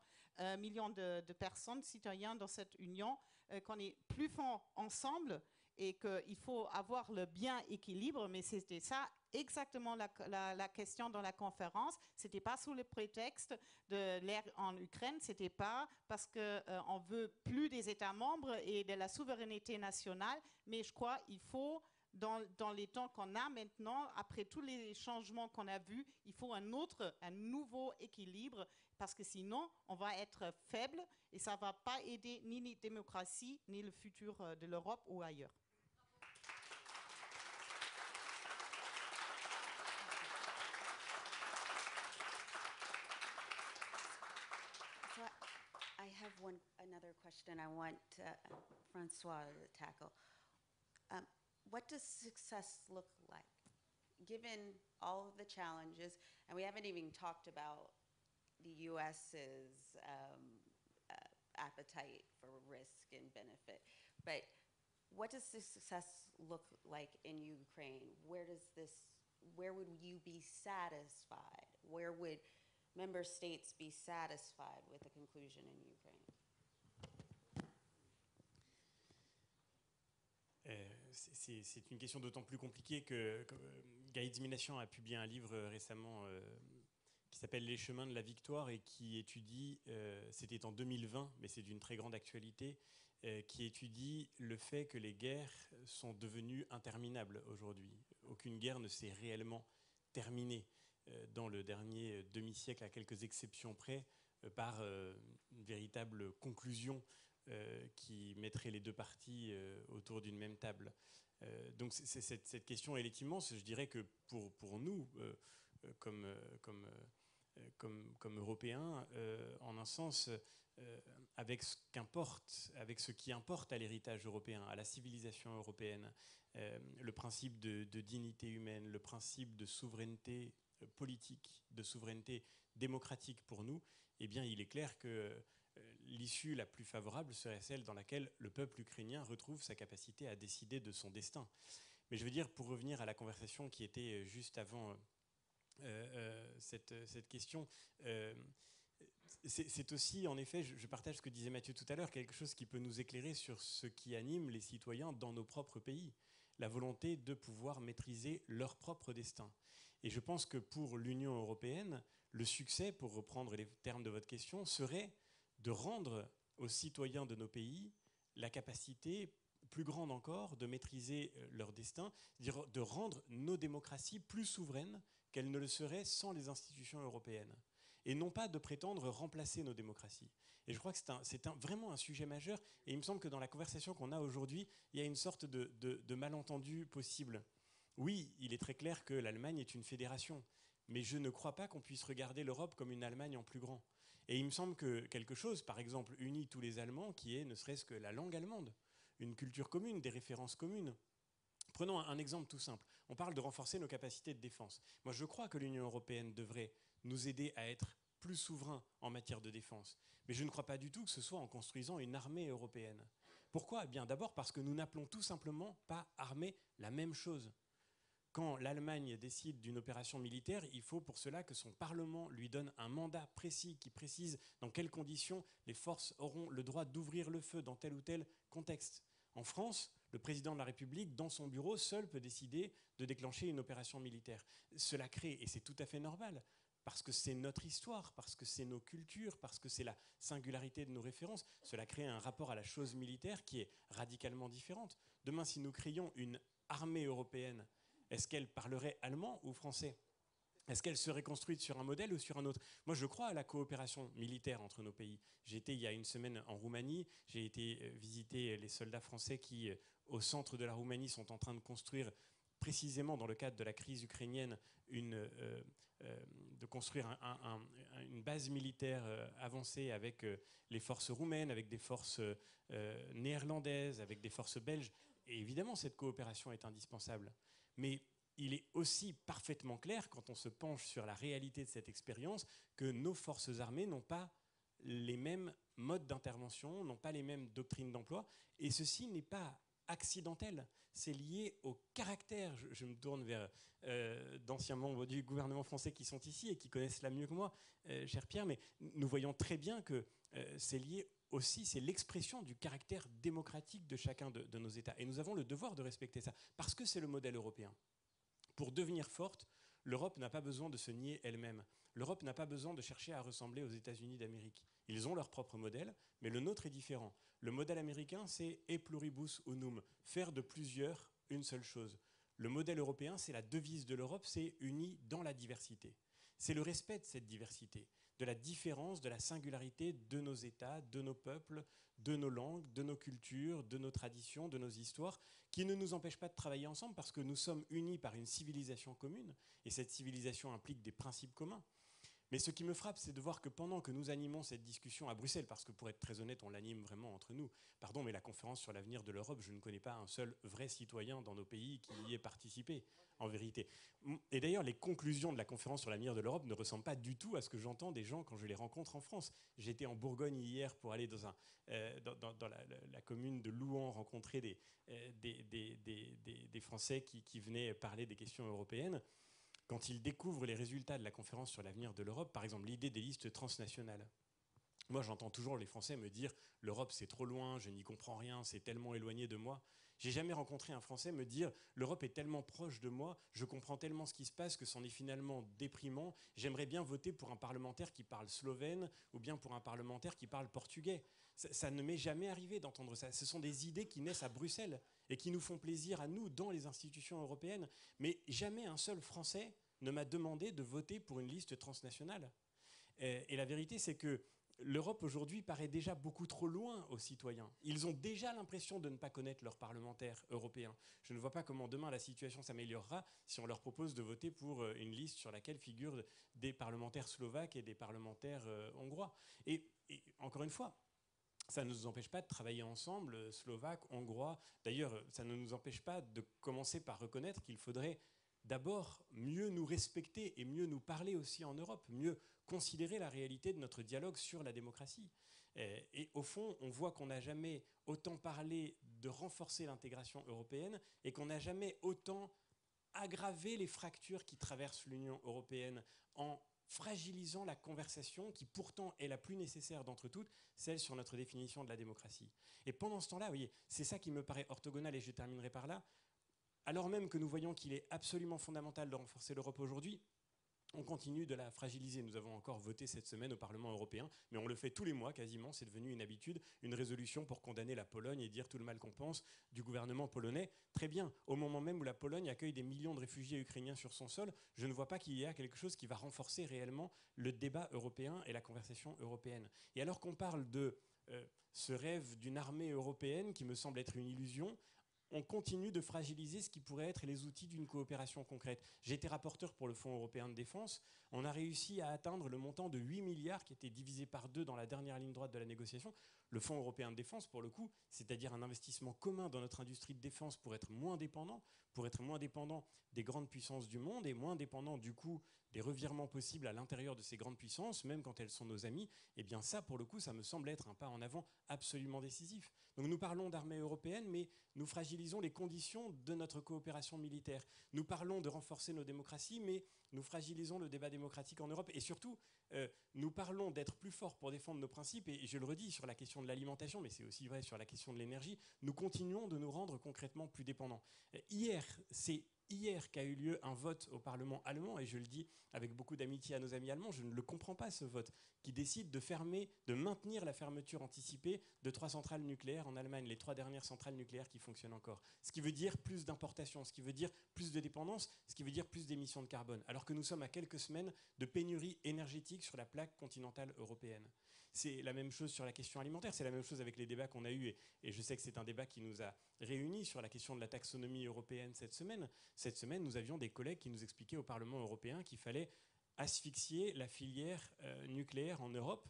millions de personnes, citoyens dans cette union, qu'on est plus fort ensemble et qu'il faut avoir le bien équilibre. Mais c'était ça exactement la question dans la conférence. C'était pas sous le prétexte de l'ère en Ukraine, c'était pas parce qu'on veut plus des États membres et de la souveraineté nationale, mais je crois qu'il faut dans les temps qu'on a maintenant, après tous les changements qu'on a vus, il faut un nouveau équilibre, parce que sinon, on va être faible et ça ne va pas aider ni la démocratie, ni le futur de l'Europe ou ailleurs. So I have another question I want Francois to tackle. What does success look like? Given all of the challenges, and we haven't even talked about the U.S.'s appetite for risk and benefit, but what does this success look like in Ukraine? Where would you be satisfied? Where would member states be satisfied with the conclusion in Ukraine? C'est une question d'autant plus compliquée que Gaïd Minassian a publié un livre récemment qui s'appelle Les chemins de la victoire et qui étudie, c'était en 2020, mais c'est d'une très grande actualité, qui étudie le fait que les guerres sont devenues interminables aujourd'hui. Aucune guerre ne s'est réellement terminée dans le dernier demi-siècle, à quelques exceptions près, par une véritable conclusion qui mettrait les deux parties autour d'une même table. Donc cette question est immense. Je dirais que pour nous, comme comme Européens, en un sens, avec ce qui importe à l'héritage européen, à la civilisation européenne, le principe de dignité humaine, le principe de souveraineté politique, de souveraineté démocratique pour nous, eh bien, il est clair que l'issue la plus favorable serait celle dans laquelle le peuple ukrainien retrouve sa capacité à décider de son destin. Mais je veux dire, pour revenir à la conversation qui était juste avant cette question, c'est aussi, en effet, je partage ce que disait Mathieu tout à l'heure, quelque chose qui peut nous éclairer sur ce qui anime les citoyens dans nos propres pays, la volonté de pouvoir maîtriser leur propre destin. Et je pense que pour l'Union européenne, le succès, pour reprendre les termes de votre question, serait de rendre aux citoyens de nos pays la capacité plus grande encore de maîtriser leur destin, c'est-à-dire de rendre nos démocraties plus souveraines qu'elles ne le seraient sans les institutions européennes. Et non pas de prétendre remplacer nos démocraties. Et je crois que c'est vraiment un sujet majeur. Et il me semble que dans la conversation qu'on a aujourd'hui, il y a une sorte de malentendu possible. Oui, il est très clair que l'Allemagne est une fédération. Mais je ne crois pas qu'on puisse regarder l'Europe comme une Allemagne en plus grand. Et il me semble que quelque chose, par exemple, unit tous les Allemands, qui est ne serait-ce que la langue allemande, une culture commune, des références communes. Prenons un exemple tout simple. On parle de renforcer nos capacités de défense. Moi, je crois que l'Union européenne devrait nous aider à être plus souverains en matière de défense. Mais je ne crois pas du tout que ce soit en construisant une armée européenne. Pourquoi ? Eh bien, d'abord parce que nous n'appelons tout simplement pas armée la même chose. Quand l'Allemagne décide d'une opération militaire, il faut pour cela que son Parlement lui donne un mandat précis qui précise dans quelles conditions les forces auront le droit d'ouvrir le feu dans tel ou tel contexte. En France, le président de la République, dans son bureau, seul peut décider de déclencher une opération militaire. Cela crée, et c'est tout à fait normal, parce que c'est notre histoire, parce que c'est nos cultures, parce que c'est la singularité de nos références, cela crée un rapport à la chose militaire qui est radicalement différente. Demain, si nous créions une armée européenne, est-ce qu'elle parlerait allemand ou français ? Est-ce qu'elle serait construite sur un modèle ou sur un autre ? Moi, je crois à la coopération militaire entre nos pays. J'ai été il y a une semaine en Roumanie, j'ai été visiter les soldats français qui, au centre de la Roumanie, sont en train de construire, précisément dans le cadre de la crise ukrainienne, de construire une base militaire avancée avec les forces roumaines, avec des forces néerlandaises, avec des forces belges. Et évidemment, cette coopération est indispensable. Mais il est aussi parfaitement clair, quand on se penche sur la réalité de cette expérience, que nos forces armées n'ont pas les mêmes modes d'intervention, n'ont pas les mêmes doctrines d'emploi, et ceci n'est pas accidentel, c'est lié au caractère. Je me tourne vers d'anciens membres du gouvernement français qui sont ici et qui connaissent cela mieux que moi, cher Pierre, mais nous voyons très bien que c'est lié aussi, c'est l'expression du caractère démocratique de chacun de nos États. Et nous avons le devoir de respecter ça, parce que c'est le modèle européen. Pour devenir forte, l'Europe n'a pas besoin de se nier elle-même. L'Europe n'a pas besoin de chercher à ressembler aux États-Unis d'Amérique. Ils ont leur propre modèle, mais le nôtre est différent. Le modèle américain, c'est « e pluribus unum », faire de plusieurs une seule chose. Le modèle européen, c'est la devise de l'Europe, c'est « uni dans la diversité ». C'est le respect de cette diversité, de la différence, de la singularité de nos États, de nos peuples, de nos langues, de nos cultures, de nos traditions, de nos histoires, qui ne nous empêchent pas de travailler ensemble parce que nous sommes unis par une civilisation commune, et cette civilisation implique des principes communs. Mais ce qui me frappe, c'est de voir que pendant que nous animons cette discussion à Bruxelles, parce que pour être très honnête, on l'anime vraiment entre nous, pardon, mais la conférence sur l'avenir de l'Europe, je ne connais pas un seul vrai citoyen dans nos pays qui y ait participé, en vérité. Et d'ailleurs, les conclusions de la conférence sur l'avenir de l'Europe ne ressemblent pas du tout à ce que j'entends des gens quand je les rencontre en France. J'étais en Bourgogne hier pour aller dans la commune de Louhans rencontrer des Français qui venaient parler des questions européennes. Quand ils découvrent les résultats de la conférence sur l'avenir de l'Europe, par exemple l'idée des listes transnationales, moi j'entends toujours les Français me dire « l'Europe c'est trop loin, je n'y comprends rien, c'est tellement éloigné de moi ». J'ai jamais rencontré un Français me dire « l'Europe est tellement proche de moi, je comprends tellement ce qui se passe que c'en est finalement déprimant, j'aimerais bien voter pour un parlementaire qui parle slovène ou bien pour un parlementaire qui parle portugais ». Ça ne m'est jamais arrivé d'entendre ça. Ce sont des idées qui naissent à Bruxelles et qui nous font plaisir à nous dans les institutions européennes. Mais jamais un seul Français ne m'a demandé de voter pour une liste transnationale. Et la vérité, c'est que l'Europe aujourd'hui paraît déjà beaucoup trop loin aux citoyens. Ils ont déjà l'impression de ne pas connaître leurs parlementaires européens. Je ne vois pas comment demain la situation s'améliorera si on leur propose de voter pour une liste sur laquelle figurent des parlementaires slovaques et des parlementaires hongrois. Et encore une fois, ça ne nous empêche pas de travailler ensemble, Slovaques, Hongrois. D'ailleurs, ça ne nous empêche pas de commencer par reconnaître qu'il faudrait d'abord mieux nous respecter et mieux nous parler aussi en Europe, mieux considérer la réalité de notre dialogue sur la démocratie. Et au fond, on voit qu'on n'a jamais autant parlé de renforcer l'intégration européenne et qu'on n'a jamais autant aggravé les fractures qui traversent l'Union européenne en fragilisant la conversation qui pourtant est la plus nécessaire d'entre toutes, celle sur notre définition de la démocratie. Et pendant ce temps-là, vous voyez, c'est ça qui me paraît orthogonal, et je terminerai par là, alors même que nous voyons qu'il est absolument fondamental de renforcer l'Europe aujourd'hui, on continue de la fragiliser. Nous avons encore voté cette semaine au Parlement européen, mais on le fait tous les mois quasiment, c'est devenu une habitude, une résolution pour condamner la Pologne et dire tout le mal qu'on pense du gouvernement polonais. Très bien, au moment même où la Pologne accueille des millions de réfugiés ukrainiens sur son sol, je ne vois pas qu'il y a quelque chose qui va renforcer réellement le débat européen et la conversation européenne. Et alors qu'on parle de ce rêve d'une armée européenne qui me semble être une illusion, on continue de fragiliser ce qui pourrait être les outils d'une coopération concrète. J'ai été rapporteur pour le Fonds européen de défense. On a réussi à atteindre le montant de 8 milliards qui était divisé par 2 dans la dernière ligne droite de la négociation. Le Fonds européen de défense, pour le coup, c'est-à-dire un investissement commun dans notre industrie de défense pour être moins dépendant des grandes puissances du monde et moins dépendant du coup des revirements possibles à l'intérieur de ces grandes puissances, même quand elles sont nos amies, eh bien ça, pour le coup, ça me semble être un pas en avant absolument décisif. Donc nous parlons d'armée européenne, mais nous fragilisons les conditions de notre coopération militaire. Nous parlons de renforcer nos démocraties, mais nous fragilisons le débat démocratique en Europe. Et surtout, nous parlons d'être plus forts pour défendre nos principes, et je le redis sur la question de l'alimentation, mais c'est aussi vrai sur la question de l'énergie, nous continuons de nous rendre concrètement plus dépendants. C'est hier qu'a eu lieu un vote au Parlement allemand, et je le dis avec beaucoup d'amitié à nos amis allemands, je ne le comprends pas ce vote, qui décide de maintenir la fermeture anticipée de 3 centrales nucléaires en Allemagne, les 3 dernières centrales nucléaires qui fonctionnent encore. Ce qui veut dire plus d'importation, ce qui veut dire plus de dépendance, ce qui veut dire plus d'émissions de carbone, alors que nous sommes à quelques semaines de pénurie énergétique sur la plaque continentale européenne. C'est la même chose sur la question alimentaire, c'est la même chose avec les débats qu'on a eus, et je sais que c'est un débat qui nous a réunis sur la question de la taxonomie européenne cette semaine. Cette semaine, nous avions des collègues qui nous expliquaient au Parlement européen qu'il fallait asphyxier la filière nucléaire en Europe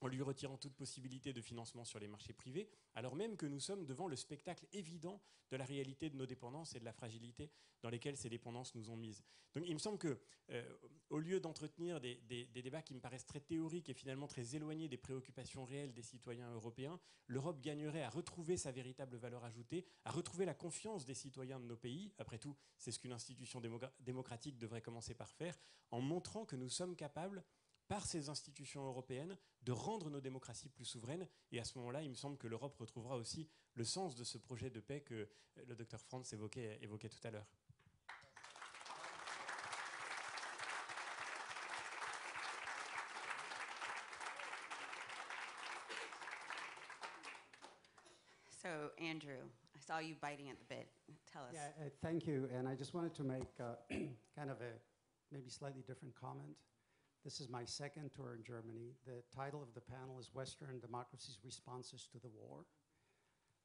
en lui retirant toute possibilité de financement sur les marchés privés, alors même que nous sommes devant le spectacle évident de la réalité de nos dépendances et de la fragilité dans lesquelles ces dépendances nous ont mises. Donc il me semble que, au lieu d'entretenir des débats qui me paraissent très théoriques et finalement très éloignés des préoccupations réelles des citoyens européens, l'Europe gagnerait à retrouver sa véritable valeur ajoutée, à retrouver la confiance des citoyens de nos pays. Après tout, c'est ce qu'une institution démocratique devrait commencer par faire, en montrant que nous sommes capables, par ces institutions européennes, de rendre nos démocraties plus souveraines. Et à ce moment-là, il me semble que l'Europe retrouvera aussi le sens de ce projet de paix que le docteur Franz évoquait tout à l'heure. So, Andrew, I saw you biting at the bit. Tell us. Yeah, thank you. And I just wanted to make kind of a maybe slightly different comment. This is my second tour in Germany. The title of the panel is Western Democracies' Responses to the War.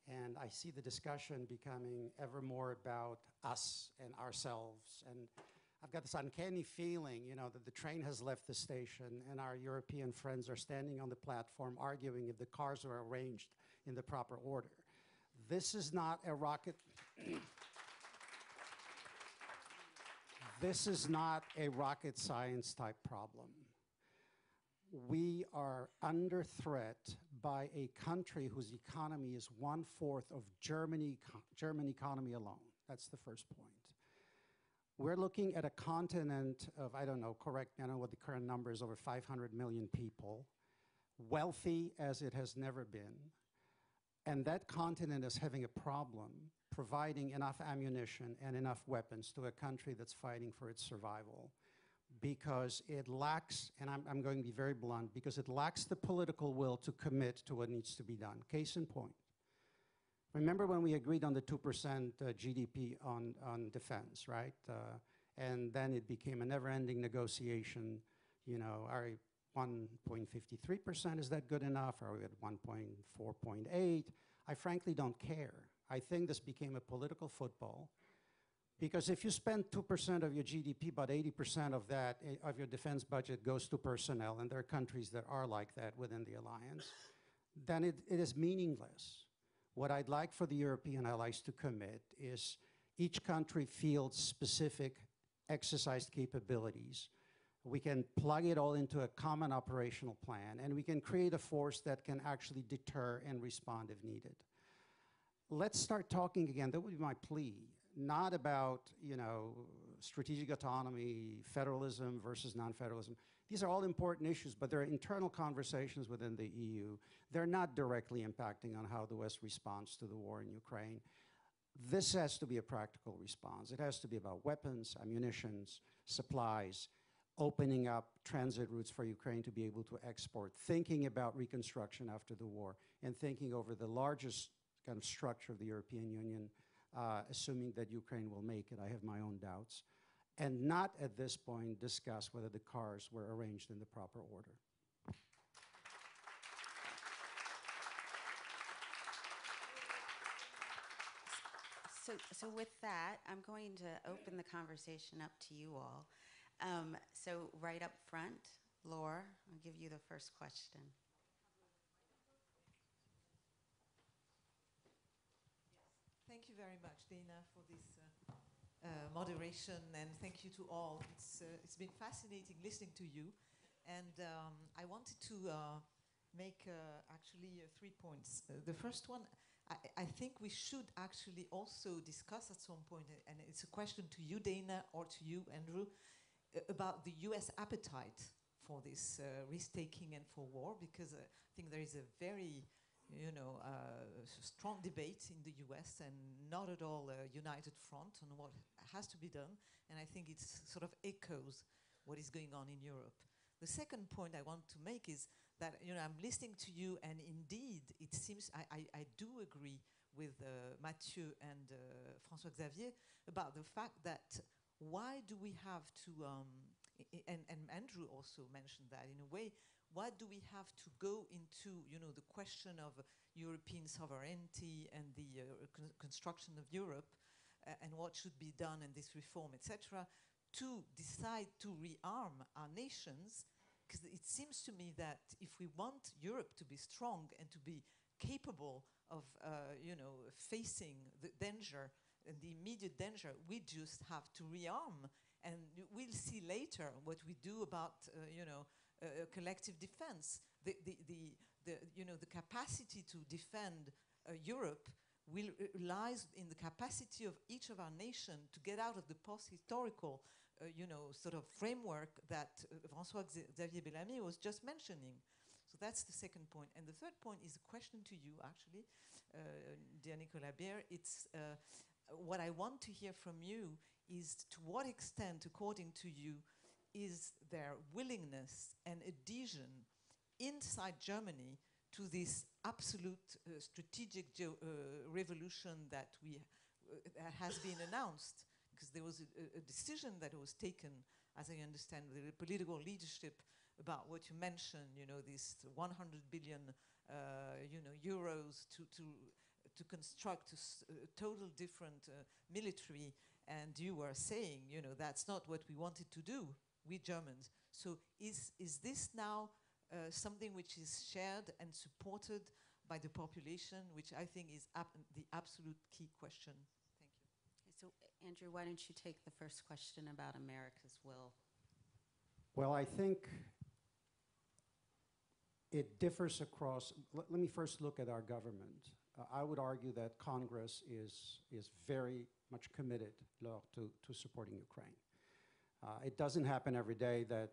And I see the discussion becoming ever more about us and ourselves. And I've got this uncanny feeling, that the train has left the station and our European friends are standing on the platform arguing if the cars are arranged in the proper order. This is not a rocket... This is not a rocket science type problem. We are under threat by a country whose economy is 1/4 of German economy alone. That's the first point. We're looking at a continent of, I don't know what the current number is, over 500 million people, wealthy as it has never been. And that continent is having a problem providing enough ammunition and enough weapons to a country that's fighting for its survival, because it lacks, and I'm going to be very blunt, because it lacks the political will to commit to what needs to be done. Case in point. Remember when we agreed on the 2% GDP on defense, right? And then it became a never-ending negotiation. 1.53%, is that good enough? Are we at 1.4.8? I frankly don't care. I think this became a political football because if you spend 2% of your GDP, about 80% of that, of your defense budget goes to personnel, and there are countries that are like that within the alliance, then it is meaningless. What I'd like for the European allies to commit is each country fields specific exercise capabilities. We can plug it all into a common operational plan, and we can create a force that can actually deter and respond if needed. Let's start talking again, that would be my plea, not about, strategic autonomy, federalism versus non-federalism. These are all important issues, but there are internal conversations within the EU. They're not directly impacting on how the West responds to the war in Ukraine. This has to be a practical response. It has to be about weapons, ammunitions, supplies, opening up transit routes for Ukraine to be able to export, thinking about reconstruction after the war, and thinking over the largest kind of structure of the European Union, assuming that Ukraine will make it. I have my own doubts. And not at this point discuss whether the cars were arranged in the proper order. So with that, I'm going to open the conversation up to you all. So right up front, Laura, I'll give you the first question. Thank you very much, Dana, for this moderation, and thank you to all. It's been fascinating listening to you, and I wanted to make actually 3 points. The first one, I think we should actually also discuss at some point, and it's a question to you, Dana, or to you, Andrew, about the US appetite for this risk-taking and for war, because I think there is a very strong debate in the US and not at all a united front on what has to be done, and I think it sort of echoes what is going on in Europe. The second point I want to make is that I'm listening to you, and indeed it seems I do agree with Mathieu and François Xavier about the fact that why do we have to and Andrew also mentioned that in a way, why do we have to go into the question of European sovereignty and the construction of Europe and what should be done in this reform, etc., to decide to rearm our nations? Because it seems to me that if we want Europe to be strong and to be capable of facing the danger and the immediate danger, we just have to rearm, and we'll see later what we do about collective defense. The capacity to defend Europe lies in the capacity of each of our nations to get out of the post-historical sort of framework that François-Xavier Bellamy was just mentioning. So that's the second point. And the third point is a question to you, actually, dear Nicolas Beer. It's what I want to hear from you is to what extent, according to you, is there willingness and adhesion inside Germany to this absolute strategic revolution that has been announced? Because there was a decision that was taken, as I understand, the political leadership about what you mentioned, this 100 billion euros to construct a total different military, and you were saying, that's not what we wanted to do, we Germans. So is this now something which is shared and supported by the population, which I think is the absolute key question? So, Andrew, why don't you take the first question about America's will? Well, I think it differs across. Let me first look at our government. I would argue that Congress is very much committed to supporting Ukraine. It doesn't happen every day that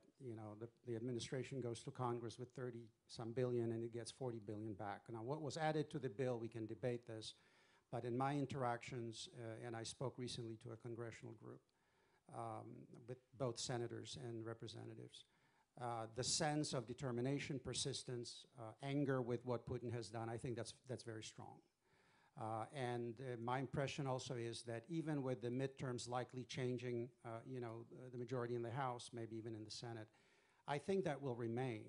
the administration goes to Congress with 30-some billion and it gets 40 billion back. Now, what was added to the bill, we can debate this, but in my interactions, and I spoke recently to a congressional group with both senators and representatives, the sense of determination, persistence, anger with what Putin has done, I think that's very strong. And my impression also is that even with the midterms likely changing, the majority in the House, maybe even in the Senate, I think that will remain.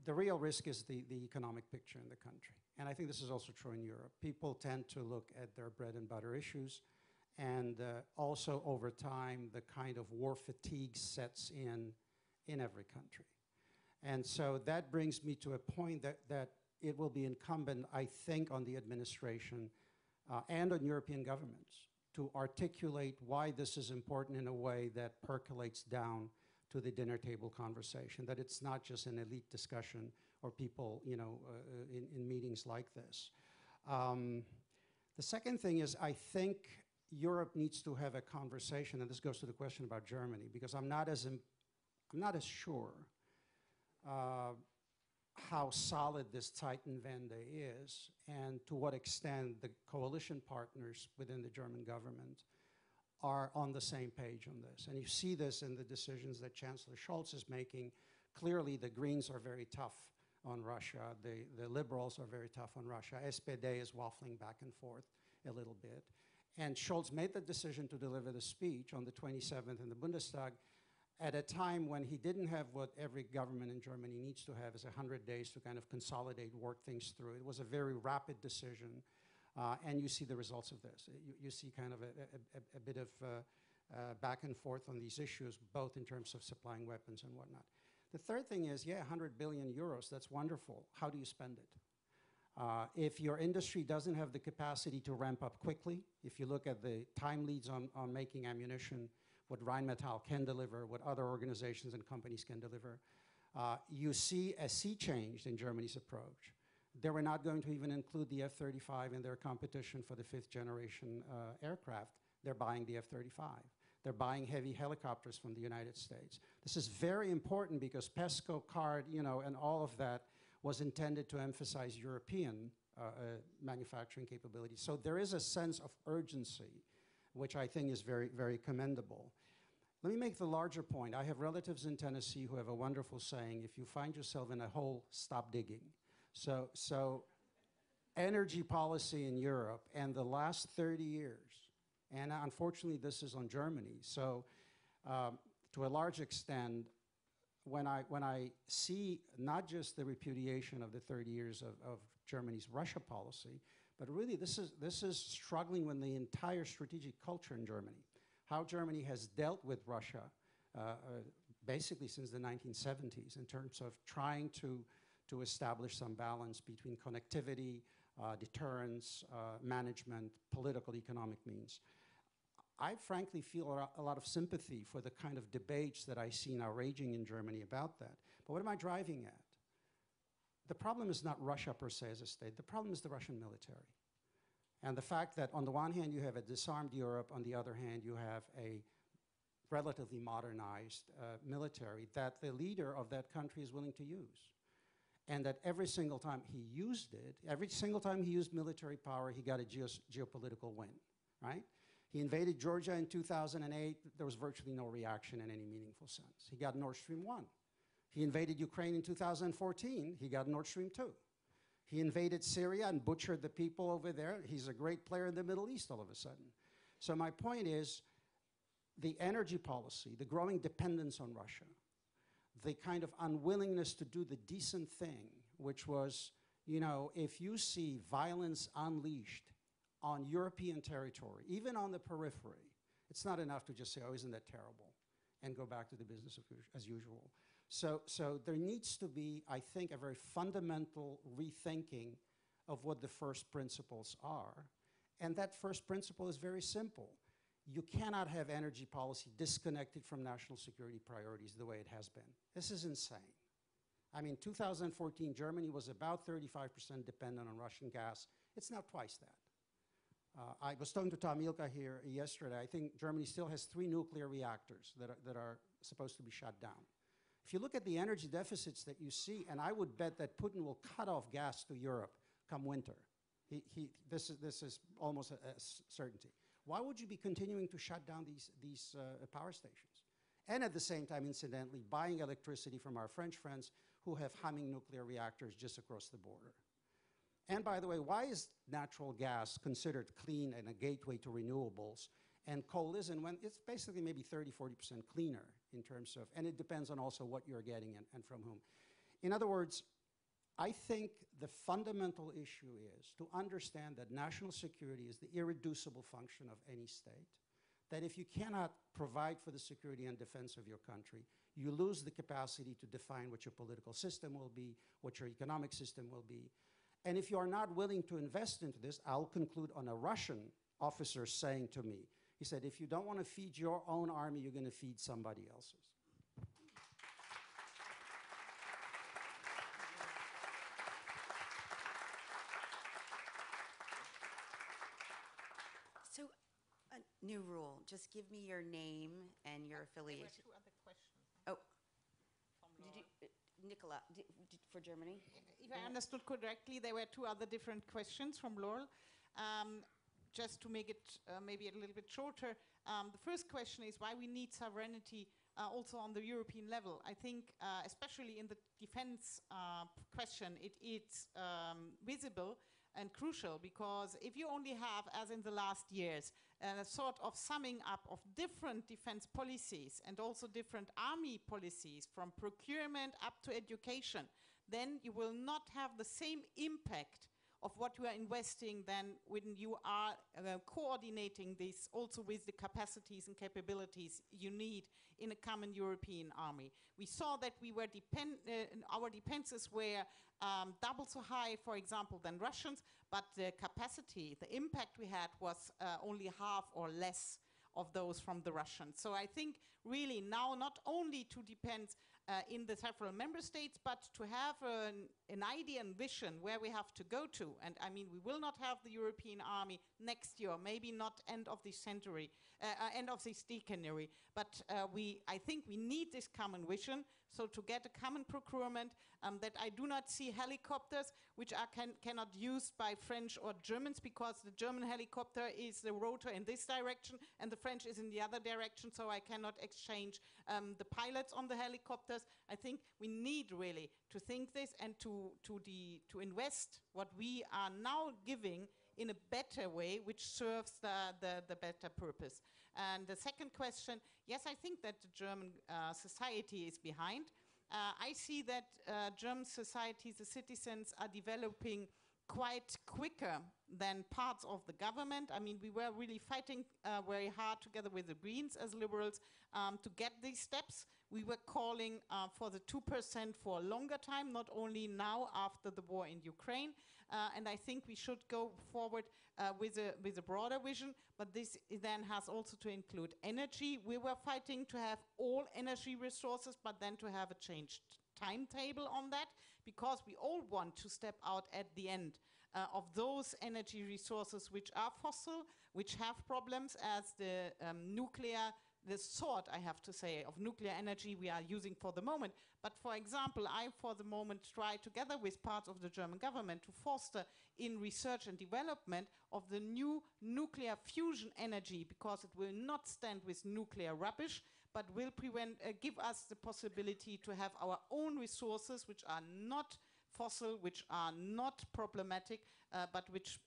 The real risk is the economic picture in the country. And I think this is also true in Europe. People tend to look at their bread and butter issues, and also over time, the kind of war fatigue sets in every country. And so that brings me to a point that it will be incumbent, I think, on the administration and on European governments to articulate why this is important in a way that percolates down to the dinner table conversation, that it's not just an elite discussion or people, you know, in meetings like this. The second thing is, I think Europe needs to have a conversation, and this goes to the question about Germany, because I'm not as sure how solid this Zeitenwende is, and to what extent the coalition partners within the German government are on the same page on this. And you see this in the decisions that Chancellor Scholz is making. Clearly, the Greens are very tough on Russia. The Liberals are very tough on Russia. SPD is waffling back and forth a little bit. And Scholz made the decision to deliver the speech on the 27th in the Bundestag at a time when he didn't have what every government in Germany needs to have, is 100 days to kind of consolidate, work things through. It was a very rapid decision. And you see the results of this. You see kind of a bit of back and forth on these issues, both in terms of supplying weapons and whatnot. The third thing is, yeah, 100 billion euros, that's wonderful. How do you spend it? If your industry doesn't have the capacity to ramp up quickly, if you look at the time leads on making ammunition, what Rheinmetall can deliver, what other organizations and companies can deliver, you see a sea change in Germany's approach. They were not going to even include the F-35 in their competition for the 5th generation aircraft. They're buying the F-35. They're buying heavy helicopters from the United States. This is very important because PESCO, CARD, you know, and all of that was intended to emphasize European manufacturing capabilities. So there is a sense of urgency, which I think is very, very commendable. Let me make the larger point. I have relatives in Tennessee who have a wonderful saying: if you find yourself in a hole, stop digging. So energy policy in Europe and the last 30 years, and unfortunately this is on Germany, so to a large extent, when I see not just the repudiation of the 30 years of Germany's Russia policy, but really this is struggling with the entire strategic culture in Germany. How Germany has dealt with Russia basically since the 1970s in terms of trying to establish some balance between connectivity, deterrence, management, political, economic means. I frankly feel a lot of sympathy for the kind of debates that I see now raging in Germany about that. But what am I driving at? The problem is not Russia per se as a state. The problem is the Russian military. And the fact that on the one hand you have a disarmed Europe, on the other hand you have a relatively modernized military that the leader of that country is willing to use. And that every single time he used it, every single time he used military power, he got a geopolitical win, right? He invaded Georgia in 2008. There was virtually no reaction in any meaningful sense. He got Nord Stream 1. He invaded Ukraine in 2014. He got Nord Stream 2. He invaded Syria and butchered the people over there. He's a great player in the Middle East all of a sudden. So my point is, the energy policy, the growing dependence on Russia, the kind of unwillingness to do the decent thing, which was, you know, if you see violence unleashed on European territory, even on the periphery, it's not enough to just say, oh, isn't that terrible, and go back to the business as usual. So there needs to be, I think, a very fundamental rethinking of what the first principles are. And that first principle is very simple. You cannot have energy policy disconnected from national security priorities the way it has been. This is insane. I mean, 2014, Germany was about 35% dependent on Russian gas. It's now twice that. I was talking to Tom Ilka here yesterday. I think Germany still has 3 nuclear reactors that are supposed to be shut down. If you look at the energy deficits that you see, and I would bet that Putin will cut off gas to Europe come winter. This is almost a certainty. Why would you be continuing to shut down these power stations? And at the same time, incidentally, buying electricity from our French friends who have humming nuclear reactors just across the border. And by the way, why is natural gas considered clean and a gateway to renewables? And coal isn't, when it's basically maybe 30, 40% cleaner in terms of, and it depends on also what you're getting and from whom. In other words, I think the fundamental issue is to understand that national security is the irreducible function of any state, that if you cannot provide for the security and defense of your country, you lose the capacity to define what your political system will be, what your economic system will be. And if you are not willing to invest into this, I'll conclude on a Russian officer saying to me, he said, if you don't want to feed your own army, you're going to feed somebody else's. So, a new rule, just give me your name and your There were affiliation. two other questions Oh, from did Laura. you, Nicola, for Germany? If I understood correctly, there were two other different questions from Laurel. Just to make it maybe a little bit shorter, the first question is why we need sovereignty also on the European level. I think, especially in the defense question, it is visible and crucial, because if you only have, as in the last years, a sort of summing up of different defense policies and also different army policies, from procurement up to education, then you will not have the same impact of what you are investing than when you are coordinating this also with the capacities and capabilities you need in a common European army. We saw that we were our defenses were double so high, for example, than Russians, but the capacity, the impact we had was only half or less of those from the Russians. So I think really now not only to depend in the several member states, but to have an idea and vision where we have to go to. And I mean, we will not have the European army next year, maybe not end of this century, end of this decennial. But I think we need this common vision. So to get a common procurement, that I do not see helicopters which are cannot used by French or Germans, because the German helicopter is the rotor in this direction and the French is in the other direction, so I cannot exchange the pilots on the helicopters. I think we need really to think this and to invest what we are now giving in a better way, which serves the better purpose. And the second question, yes, I think that the German society is behind. I see that German society, the citizens are developing quite quicker than parts of the government. I mean, we were really fighting very hard together with the Greens as liberals to get these steps. We were calling for the 2% for a longer time, not only now after the war in Ukraine. And I think we should go forward with a broader vision, but this then has also to include energy. We were fighting to have all energy resources, but then to have a changed timetable on that, because we all want to step out at the end of those energy resources which are fossil, which have problems, as the nuclear, the sort, I have to say, of nuclear energy we are using for the moment. But for example, I for the moment try together with parts of the German government to foster in research and development of the new nuclear fusion energy, because it will not stand with nuclear rubbish, but will give us the possibility to have our own resources which are not fossil, which are not problematic, but which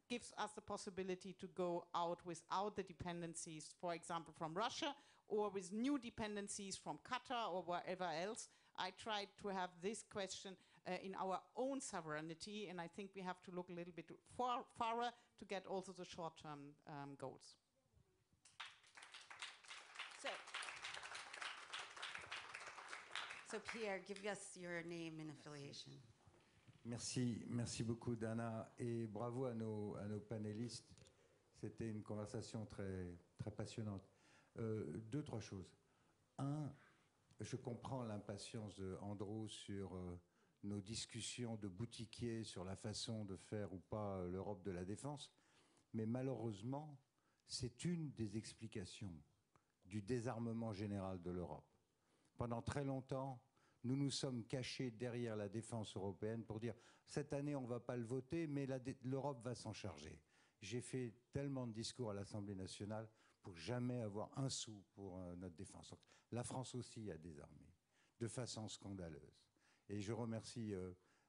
gives us the possibility to go out without the dependencies, for example, from Russia, or with new dependencies from Qatar or wherever else. I tried to have this question in our own sovereignty, and I think we have to look a little bit farther to get also the short-term goals. So Pierre, give us your name and affiliation. Merci beaucoup Dana, et bravo à nos panélistes. C'était une conversation très, très passionnante. Deux, trois choses. Un, je comprends l'impatience de Andrew sur nos discussions de boutiquiers sur la façon de faire ou pas l'Europe de la défense, mais malheureusement, c'est une des explications du désarmement général de l'Europe. Pendant très longtemps, nous nous sommes cachés derrière la défense européenne pour dire « cette année, on ne va pas le voter, mais l'Europe va s'en charger ». J'ai fait tellement de discours à l'Assemblée nationale pour jamais avoir un sou pour notre défense. Donc, la France aussi a désarmé, de façon scandaleuse. Et je remercie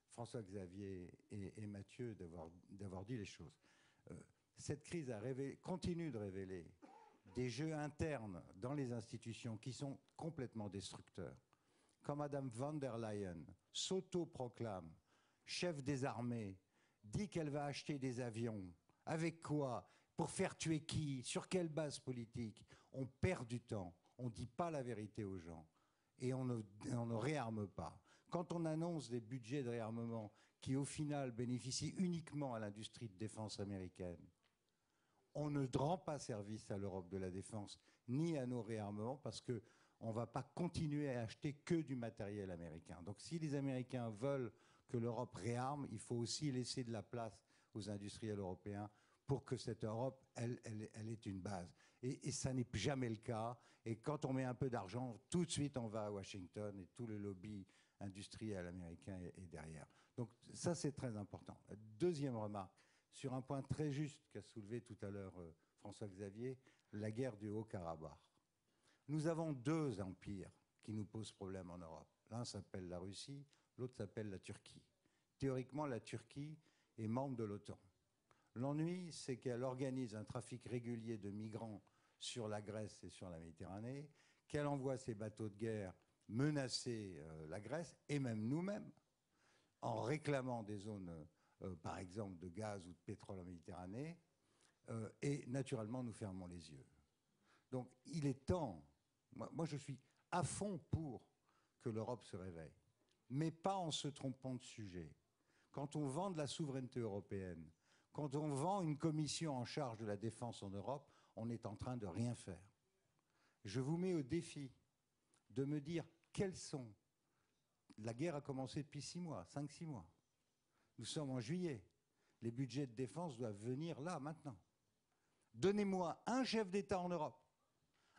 François-Xavier et Mathieu d'avoir dit les choses. Cette crise continue de révéler des jeux internes dans les institutions qui sont complètement destructeurs. Quand Madame von der Leyen s'auto-proclame chef des armées, dit qu'elle va acheter des avions, avec quoi? Pour faire tuer qui? Sur quelle base politique? On perd du temps, on ne dit pas la vérité aux gens et on ne réarme pas. Quand on annonce des budgets de réarmement qui au final bénéficient uniquement à l'industrie de défense américaine, on ne rend pas service à l'Europe de la défense ni à nos réarmements parce qu'on ne va pas continuer à acheter que du matériel américain. Donc si les Américains veulent que l'Europe réarme, il faut aussi laisser de la place aux industriels européens pour que cette Europe, elle ait une base. Et ça n'est jamais le cas. Et quand on met un peu d'argent, tout de suite on va à Washington et tout le lobby industriel américain est derrière. Donc ça, c'est très important. Deuxième remarque, sur un point très juste qu'a soulevé tout à l'heure François-Xavier, la guerre du Haut-Karabakh. Nous avons deux empires qui nous posent problème en Europe. L'un s'appelle la Russie, l'autre s'appelle la Turquie. Théoriquement, la Turquie est membre de l'OTAN. L'ennui, c'est qu'elle organise un trafic régulier de migrants sur la Grèce et sur la Méditerranée, qu'elle envoie ses bateaux de guerre menacer la Grèce et même nous-mêmes, en réclamant des zones, par exemple, de gaz ou de pétrole en Méditerranée, et naturellement, nous fermons les yeux. Donc, il est temps, moi je suis à fond pour que l'Europe se réveille, mais pas en se trompant de sujet. Quand on vend de la souveraineté européenne, quand on vend une commission en charge de la défense en Europe, on est en train de rien faire. Je vous mets au défi de me dire quels sont. La guerre a commencé depuis 6 mois, 5-6 mois. Nous sommes en juillet. Les budgets de défense doivent venir là, maintenant. Donnez-moi un chef d'État en Europe,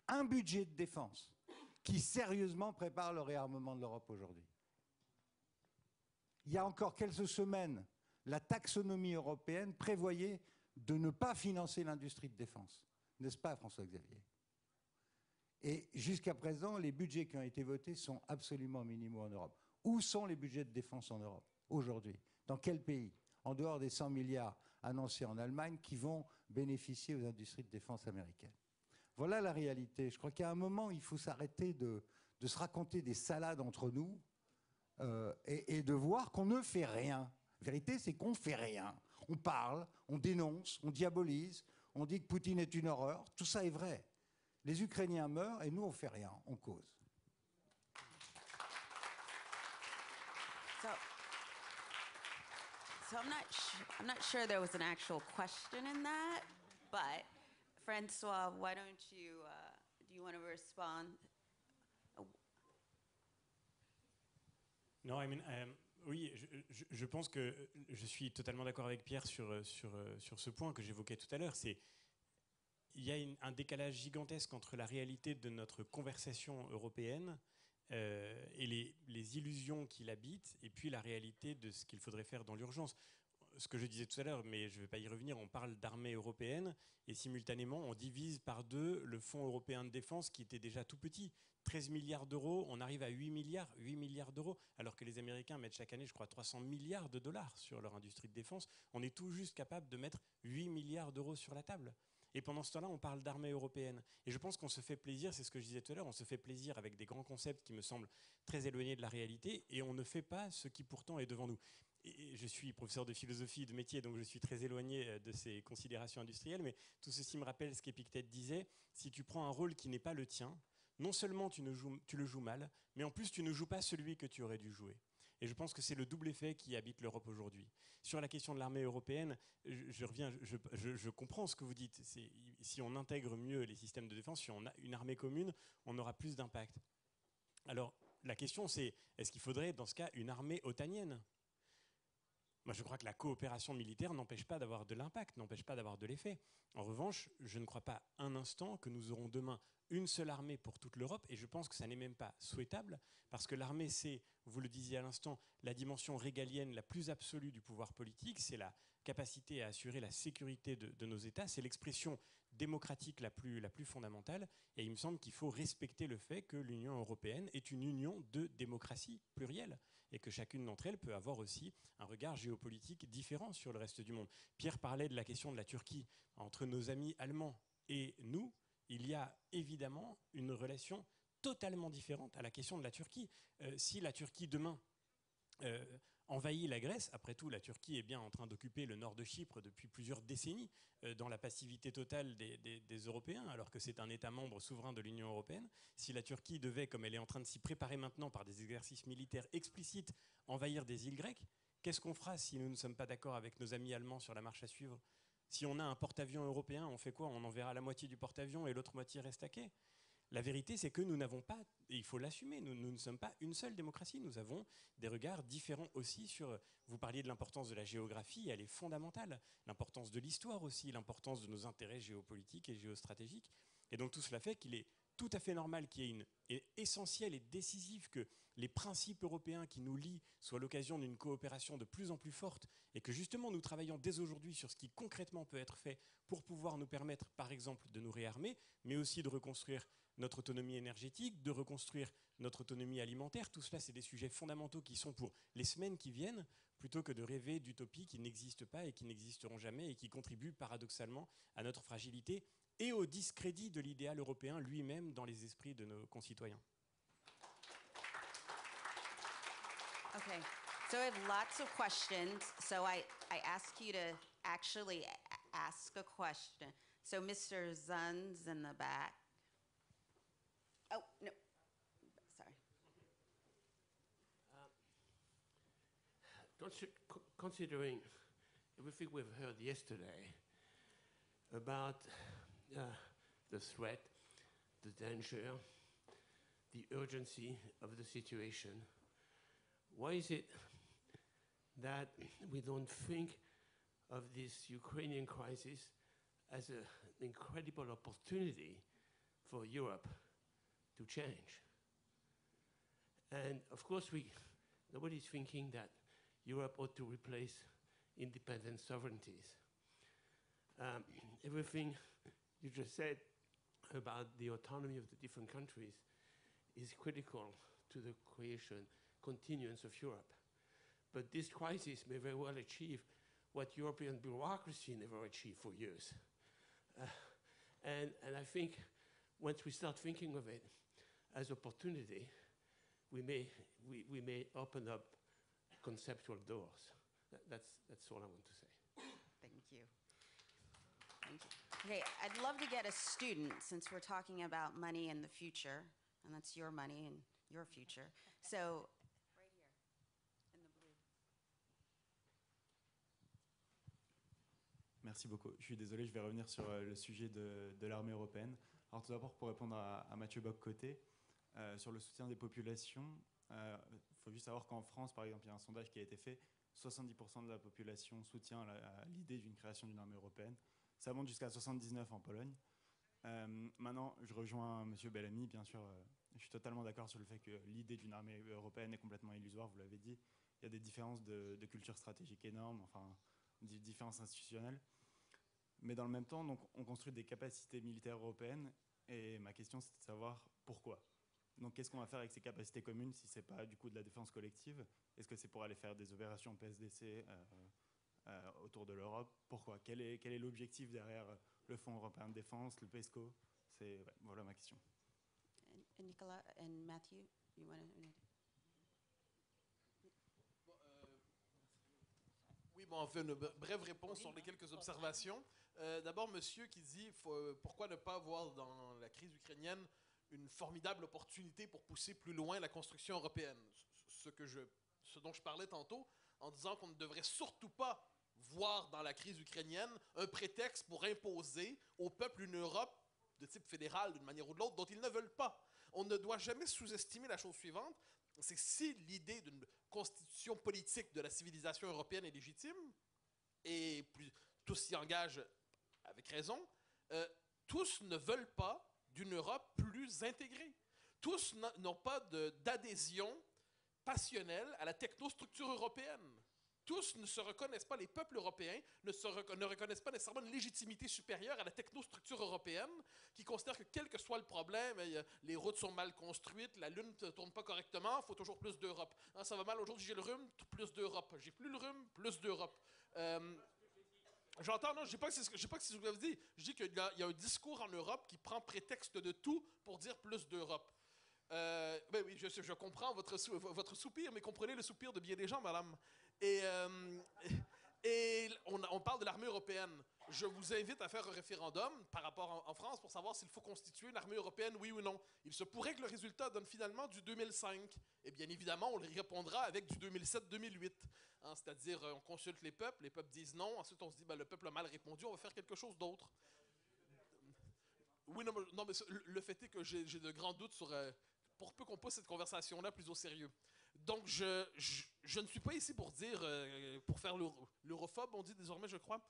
un budget de défense qui sérieusement prépare le réarmement de l'Europe aujourd'hui. Il y a encore quelques semaines, la taxonomie européenne prévoyait de ne pas financer l'industrie de défense. N'est-ce pas, François-Xavier? Et jusqu'à présent, les budgets qui ont été votés sont absolument minimaux en Europe. Où sont les budgets de défense en Europe aujourd'hui? Dans quel pays? En dehors des 100 milliards annoncés en Allemagne qui vont bénéficier aux industries de défense américaines. Voilà la réalité. Je crois qu'à un moment, il faut s'arrêter de se raconter des salades entre nous et de voir qu'on ne fait rien. La vérité, c'est qu'on ne fait rien. On parle, on dénonce, on diabolise, on dit que Poutine est une horreur. Tout ça est vrai. Les Ukrainiens meurent et nous, on ne fait rien, on cause. So I'm not sure there was an actual question in that, but Francois, why don't you, do you want to respond? Non, oui, je pense que je suis totalement d'accord avec Pierre sur ce point que j'évoquais tout à l'heure. Il y a un décalage gigantesque entre la réalité de notre conversation européenne et les illusions qui l'habitent, et puis la réalité de ce qu'il faudrait faire dans l'urgence. Ce que je disais tout à l'heure, mais je ne vais pas y revenir, on parle d'armée européenne, et simultanément, on divise par 2 le Fonds européen de défense qui était déjà tout petit. 13 milliards d'euros, on arrive à 8 milliards d'euros, alors que les Américains mettent chaque année, je crois, 300 milliards de dollars sur leur industrie de défense. On est tout juste capable de mettre 8 milliards d'euros sur la table. Et pendant ce temps-là, on parle d'armée européenne. Et je pense qu'on se fait plaisir, c'est ce que je disais tout à l'heure, on se fait plaisir avec des grands concepts qui me semblent très éloignés de la réalité, et on ne fait pas ce qui pourtant est devant nous. Et je suis professeur de philosophie de métier, donc je suis très éloigné de ces considérations industrielles, mais tout ceci me rappelle ce qu'Épictète disait: si tu prends un rôle qui n'est pas le tien, non seulement tu le joues mal, mais en plus tu ne joues pas celui que tu aurais dû jouer. Et je pense que c'est le double effet qui habite l'Europe aujourd'hui. Sur la question de l'armée européenne, je comprends ce que vous dites. Si on intègre mieux les systèmes de défense, si on a une armée commune, on aura plus d'impact. Alors, la question c'est, est-ce qu'il faudrait dans ce cas une armée otanienne ? Moi, je crois que la coopération militaire n'empêche pas d'avoir de l'impact, n'empêche pas d'avoir de l'effet. En revanche, je ne crois pas un instant que nous aurons demain une seule armée pour toute l'Europe, et je pense que ça n'est même pas souhaitable, parce que l'armée, c'est, vous le disiez à l'instant, la dimension régalienne la plus absolue du pouvoir politique, c'est la capacité à assurer la sécurité de nos États, c'est l'expression démocratique la plus fondamentale, et il me semble qu'il faut respecter le fait que l'Union européenne est une union de démocratie plurielle, et que chacune d'entre elles peut avoir aussi un regard géopolitique différent sur le reste du monde. Pierre parlait de la question de la Turquie. Entre nos amis allemands et nous, il y a évidemment une relation totalement différente à la question de la Turquie. Si la Turquie demain envahit la Grèce, après tout la Turquie est bien en train d'occuper le nord de Chypre depuis plusieurs décennies dans la passivité totale des Européens, alors que c'est un État membre souverain de l'Union européenne. Si la Turquie devait, comme elle est en train de s'y préparer maintenant par des exercices militaires explicites, envahir des îles grecques, qu'est-ce qu'on fera si nous ne sommes pas d'accord avec nos amis allemands sur la marche à suivre? Si on a un porte-avions européen, on fait quoi? On enverra la moitié du porte-avions et l'autre moitié reste à quai. La vérité, c'est que nous n'avons pas, et il faut l'assumer, nous ne sommes pas une seule démocratie, nous avons des regards différents aussi sur, vous parliez de l'importance de la géographie, elle est fondamentale, l'importance de l'histoire aussi, l'importance de nos intérêts géopolitiques et géostratégiques, et donc tout cela fait qu'il est tout à fait normal qu'il y ait et essentiel et décisif que les principes européens qui nous lient soient l'occasion d'une coopération de plus en plus forte et que justement nous travaillons dès aujourd'hui sur ce qui concrètement peut être fait pour pouvoir nous permettre par exemple de nous réarmer, mais aussi de reconstruire notre autonomie énergétique, de reconstruire notre autonomie alimentaire. Tout cela, c'est des sujets fondamentaux qui sont pour les semaines qui viennent, plutôt que de rêver d'utopies qui n'existent pas et qui n'existeront jamais et qui contribuent paradoxalement à notre fragilité et au discrédit de l'idéal européen lui-même dans les esprits de nos concitoyens. Okay, so I have lots of questions, so I ask you to actually ask a question. So Mr. Zunz in the back. Oh, no, sorry. Considering everything we've heard yesterday about the threat, the danger, the urgency of the situation, why is it that we don't think of this Ukrainian crisis as an incredible opportunity for Europe to change? And of course, nobody's thinking that Europe ought to replace independent sovereignties. Everything you just said about the autonomy of the different countries is critical to the continuance of Europe. But this crisis may very well achieve what European bureaucracy never achieved for years. And I think once we start thinking of it as opportunity, we may open up conceptual doors. That's all I want to say. Thank you. Thank you. Okay, I'd love to get a student, since we're talking about money and the future, and that's your money and your future. So, right here, in the blue. Merci beaucoup. Je suis désolé, je vais revenir sur le sujet de l'armée européenne. Alors tout d'abord, pour répondre à Mathieu Bock-Côté, sur le soutien des populations, il faut juste savoir qu'en France, par exemple, il y a un sondage qui a été fait, 70% de la population soutient l'idée d'une création d'une armée européenne. Ça monte jusqu'à 79% en Pologne. Maintenant, je rejoins M. Bellamy, bien sûr, je suis totalement d'accord sur le fait que l'idée d'une armée européenne est complètement illusoire, vous l'avez dit. Il y a des différences de culture stratégique énormes, enfin, des différences institutionnelles. Mais dans le même temps, donc, on construit des capacités militaires européennes, et ma question, c'est de savoir pourquoi. Donc, qu'est-ce qu'on va faire avec ces capacités communes si ce n'est pas du coup de la défense collective? Est-ce que c'est pour aller faire des opérations PSDC autour de l'Europe? Pourquoi? Quel est l'objectif derrière le Fonds européen de défense, le PESCO? Voilà ma question. And Nicolas and Matthew, you want to? Oui, bon, on fait une brève réponse sur les quelques observations. D'abord, monsieur qui dit pourquoi ne pas voir dans la crise ukrainienne une formidable opportunité pour pousser plus loin la construction européenne. Ce dont je parlais tantôt, en disant qu'on ne devrait surtout pas voir dans la crise ukrainienne un prétexte pour imposer au peuple une Europe de type fédéral d'une manière ou de l'autre dont ils ne veulent pas. On ne doit jamais sous-estimer la chose suivante, c'est que si l'idée d'une constitution politique de la civilisation européenne est légitime, et tous s'y engagent avec raison, tous ne veulent pas d'une Europe plus intégrée. Tous n'ont pas d'adhésion passionnelle à la technostructure européenne. Tous ne se reconnaissent pas, les peuples européens ne reconnaissent pas nécessairement une légitimité supérieure à la technostructure européenne, qui considère que quel que soit le problème, les routes sont mal construites, la Lune ne tourne pas correctement, il faut toujours plus d'Europe. Hein, ça va mal aujourd'hui, j'ai le rhume, plus d'Europe. J'ai plus le rhume, plus d'Europe. J'entends, non, je ne pas que c'est pas que c'est ce que vous avez dit. Je dis qu'il y a un discours en Europe qui prend prétexte de tout pour dire plus d'Europe. Ben oui, je comprends votre soupir, mais comprenez le soupir de bien des gens, madame. Et on parle de l'armée européenne. Je vous invite à faire un référendum par rapport en France pour savoir s'il faut constituer une armée européenne, oui ou non. Il se pourrait que le résultat donne finalement du 2005. Et bien évidemment, on y répondra avec du 2007-2008. Hein, c'est-à-dire, on consulte les peuples disent non, ensuite on se dit, ben, le peuple a mal répondu, on va faire quelque chose d'autre. Oui, non, mais le fait est que j'ai de grands doutes sur... pour peu qu'on pose cette conversation-là plus au sérieux. Donc, je ne suis pas ici pour dire, pour faire l'europhobe, on dit désormais, je crois.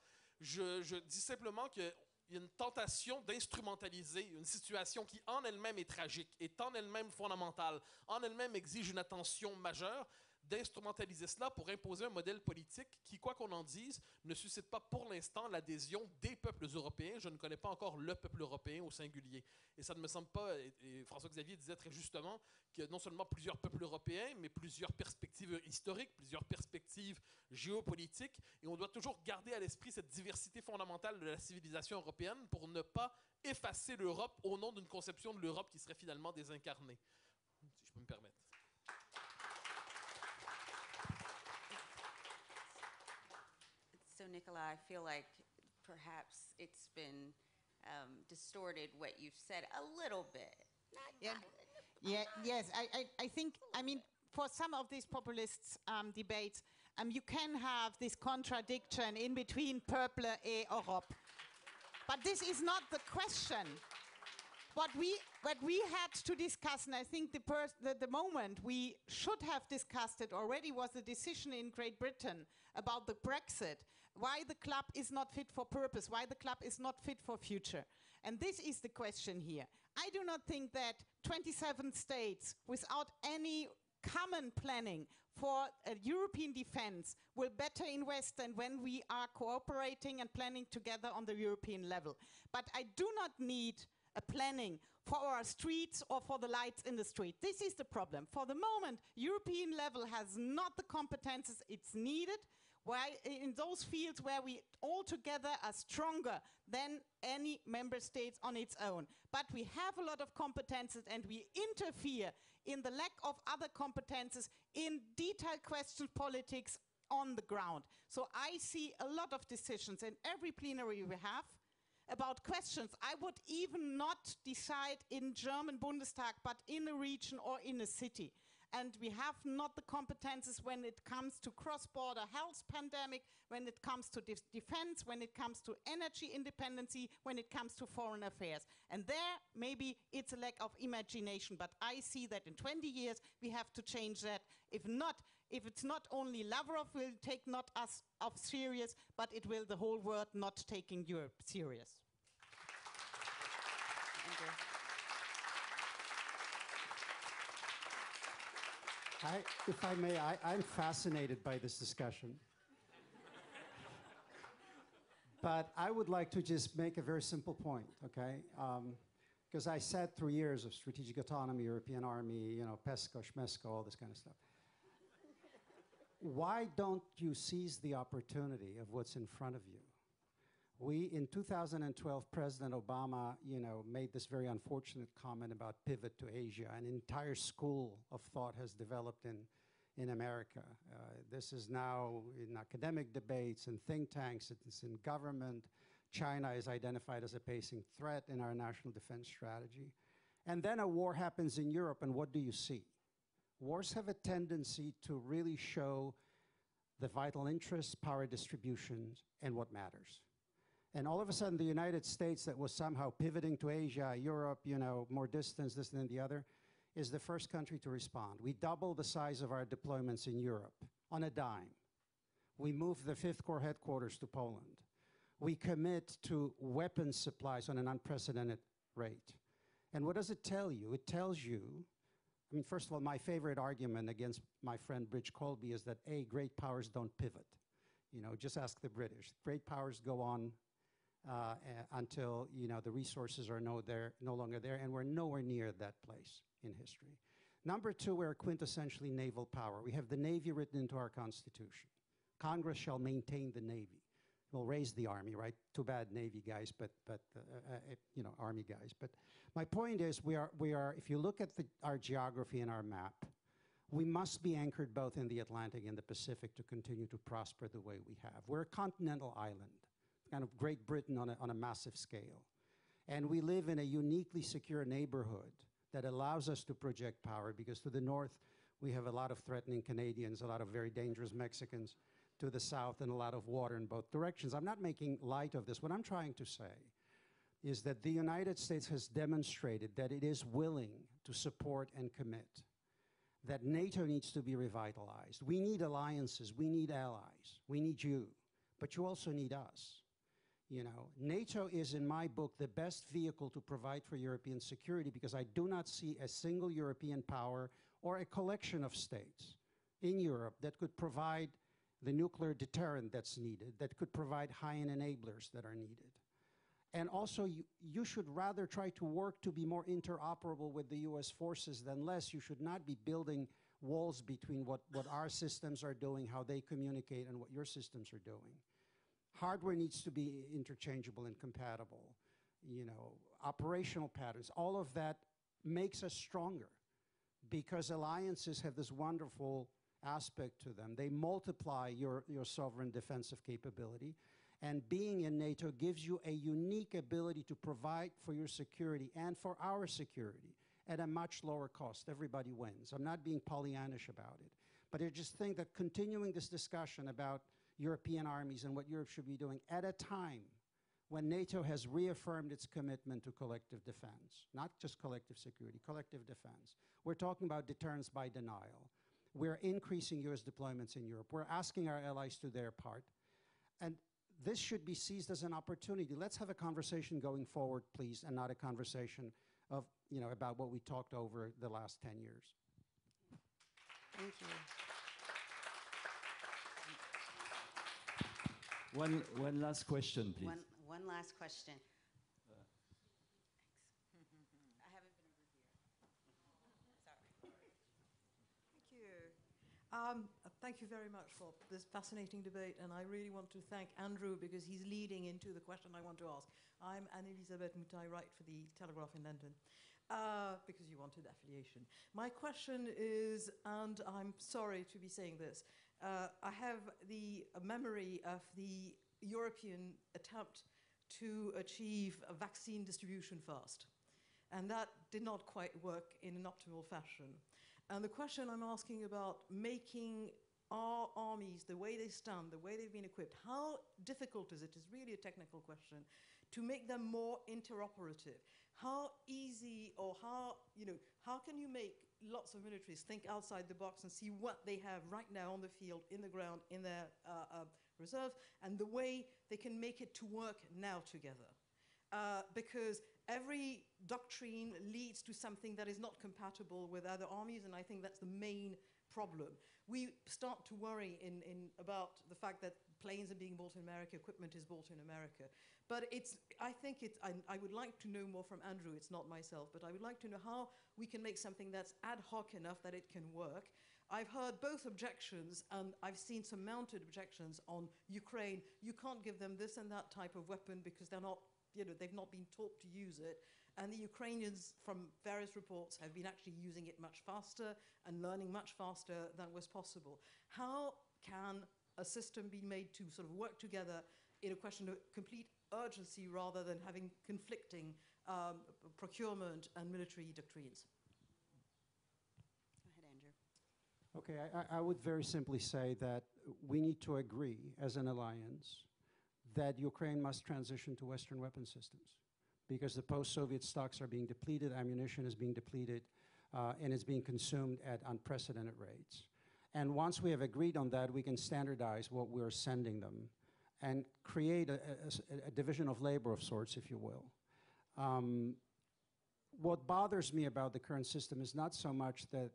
Je dis simplement qu'il y a une tentation d'instrumentaliser une situation qui, en elle-même, est tragique, est en elle-même fondamentale, en elle-même exige une attention majeure, d'instrumentaliser cela pour imposer un modèle politique qui, quoi qu'on en dise, ne suscite pas pour l'instant l'adhésion des peuples européens. Je ne connais pas encore le peuple européen au singulier. Et ça ne me semble pas, et François-Xavier disait très justement, qu'il y a non seulement plusieurs peuples européens, mais plusieurs perspectives historiques, plusieurs perspectives géopolitiques, et on doit toujours garder à l'esprit cette diversité fondamentale de la civilisation européenne pour ne pas effacer l'Europe au nom d'une conception de l'Europe qui serait finalement désincarnée, si je peux me permettre. So, Nicola, I feel like perhaps it's been distorted what you've said a little bit. Yes, I think, I mean, for some of these populist debates, you can have this contradiction in between peuple et Europe. But this is not the question. What we had to discuss, and I think the moment we should have discussed it already, was the decision in Great Britain about the Brexit, why the club is not fit for purpose, why the club is not fit for future. And this is the question here. I do not think that 27 states, without any common planning for a European defense, will better invest than when we are cooperating and planning together on the European level. But I do not need a planning for our streets or for the lights in the street. This is the problem. For the moment, European level has not the competences it's needed, while in those fields where we all together are stronger than any member states on its own. But we have a lot of competences and we interfere in the lack of other competences in detailed question politics on the ground. So I see a lot of decisions in every plenary we have about questions I would even not decide in German Bundestag, but in a region or in a city. And we have not the competences when it comes to cross-border health pandemic, when it comes to defense, when it comes to energy independency, when it comes to foreign affairs. And there, maybe it's a lack of imagination, but I see that in 20 years, we have to change that. If it's not only Lavrov will take not us off serious, but it will the whole world not taking Europe serious. Thank you. If I may, I'm fascinated by this discussion. But I would like to just make a very simple point, okay? Because I sat through years of strategic autonomy, European Army, PESCO, SMESCO, all this kind of stuff. Why don't you seize the opportunity of what's in front of you? In 2012, President Obama, made this very unfortunate comment about pivot to Asia. An entire school of thought has developed in America. This is now in academic debates and think tanks. It's in government. China is identified as a pacing threat in our national defense strategy. And then a war happens in Europe, and what do you see? Wars have a tendency to really show the vital interests, power distributions, and what matters. And all of a sudden, the United States, that was somehow pivoting to Asia, Europe, more distance, this and the other, is the first country to respond. We double the size of our deployments in Europe on a dime. We move the 5th Corps headquarters to Poland. We commit to weapons supplies on an unprecedented rate. And what does it tell you? It tells you, first of all, my favorite argument against my friend Bridge Colby is that, A, great powers don't pivot. Just ask the British. Great powers go on until the resources are no longer there, and we're nowhere near that place in history. Number two, we're a quintessentially naval power. We have the Navy written into our Constitution. Congress shall maintain the Navy. will raise the army, right? Too bad Navy guys, but you know, Army guys. But my point is, we are. If you look at our geography and our map, we must be anchored both in the Atlantic and the Pacific to continue to prosper the way we have. We're a continental island, kind of Great Britain on a massive scale. And we live in a uniquely secure neighborhood that allows us to project power, because to the north, we have a lot of threatening Canadians, a lot of very dangerous Mexicans, to the south, and a lot of water in both directions. I'm not making light of this. What I'm trying to say is that the United States has demonstrated that it is willing to support and commit, that NATO needs to be revitalized. We need alliances, we need allies, we need you, but you also need us. You know, NATO is, in my book, the best vehicle to provide for European security, because I do not see a single European power or a collection of states in Europe that could provide the nuclear deterrent that's needed, that could provide high-end enablers that are needed. And also, you should rather try to work to be more interoperable with the US forces than less. You should not be building walls between what our systems are doing, how they communicate, and what your systems are doing. Hardware needs to be interchangeable and compatible. You know, operational patterns, all of that makes us stronger, because alliances have this wonderful aspect to them. They multiply your sovereign defensive capability. And being in NATO gives you a unique ability to provide for your security and for our security at a much lower cost. Everybody wins. I'm not being Pollyannish about it. But I just think that continuing this discussion about European armies and what Europe should be doing at a time when NATO has reaffirmed its commitment to collective defense, not just collective security, collective defense. We're talking about deterrence by denial. We're increasing US deployments in Europe. We're asking our allies to do their part. And this should be seized as an opportunity. Let's have a conversation going forward, please, and not a conversation of, you know, about what we talked over the last 10 years. Thank you. One last question, please. One last question. Thanks. I haven't been over here. Sorry. Thank you. Thank you very much for this fascinating debate, and I really want to thank Andrew, because he's leading into the question I want to ask. I'm Anne-Elisabeth Mutai, write for the Telegraph in London, because you wanted affiliation. My question is, and I'm sorry to be saying this, I have the memory of the European attempt to achieve a vaccine distribution fast, and that did not quite work in an optimal fashion. And the question I'm asking about making our armies, the way they stand, the way they've been equipped, how difficult is it, is really a technical question, to make them more interoperative? How easy, or how can you make lots of militaries think outside the box and see what they have right now on the field, in the ground, in their reserves, and the way they can make it to work now together? Because every doctrine leads to something that is not compatible with other armies, and I think that's the main problem. We start to worry about the fact that planes are being built in America, equipment is built in America. But I would like to know more from Andrew, it's not myself, but I would like to know how we can make something that's ad hoc enough that it can work. I've heard both objections, and I've seen some mounted objections on Ukraine. You can't give them this and that type of weapon because they're not, they've not been taught to use it. And the Ukrainians, from various reports, have been actually using it much faster and learning much faster than was possible. How can a system be made to sort of work together in a question of complete urgency rather than having conflicting procurement and military doctrines? Go ahead, Andrew. Okay, I would very simply say that we need to agree as an alliance that Ukraine must transition to Western weapon systems, because the post-Soviet stocks are being depleted, ammunition is being depleted, and it's being consumed at unprecedented rates. And once we have agreed on that, we can standardize what we're sending them and create a division of labor of sorts, if you will. What bothers me about the current system is not so much that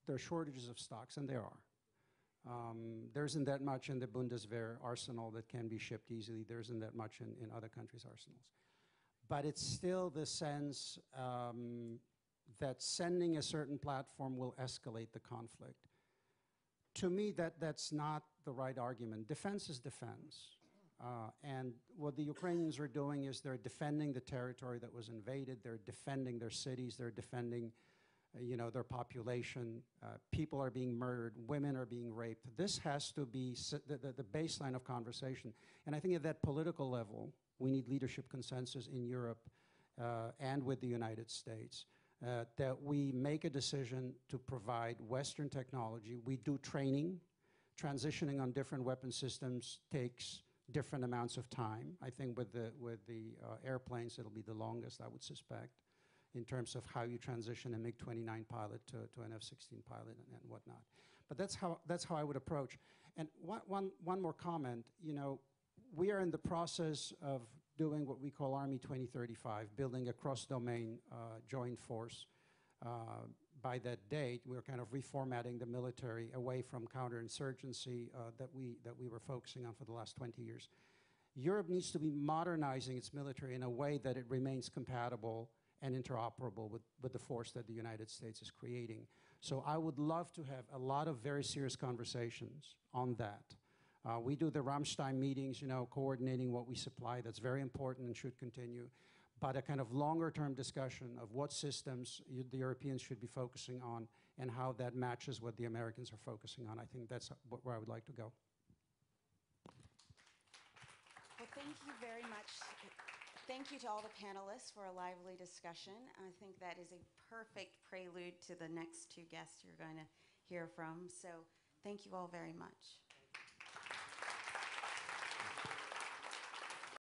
there are shortages of stocks, and there are. There isn't that much in the Bundeswehr arsenal that can be shipped easily. There isn't that much in other countries' arsenals. But it's still the sense that sending a certain platform will escalate the conflict. To me, that's not the right argument. Defense is defense. And what the Ukrainians are doing is they're defending the territory that was invaded. They're defending their cities. They're defending, their population. People are being murdered. Women are being raped. This has to be the baseline of conversation. And I think at that political level, we need leadership consensus in Europe and with the United States that we make a decision to provide Western technology. We do training. Transitioning on different weapon systems takes different amounts of time. I think with the airplanes, it'll be the longest, I would suspect, in terms of how you transition a MiG-29 pilot to an F-16 pilot and whatnot. But that's how I would approach. And one more comment. We are in the process of doing what we call Army 2035, building a cross-domain joint force. By that date, we're kind of reformatting the military away from counterinsurgency that we were focusing on for the last 20 years. Europe needs to be modernizing its military in a way that it remains compatible and interoperable with the force that the United States is creating. So I would love to have a lot of very serious conversations on that. We do the Ramstein meetings, coordinating what we supply. That's very important and should continue. But a kind of longer-term discussion of what systems the Europeans should be focusing on and how that matches what the Americans are focusing on. I think that's where I would like to go. Well, thank you very much. Thank you to all the panelists for a lively discussion. I think that is a perfect prelude to the next two guests you're going to hear from. So thank you all very much.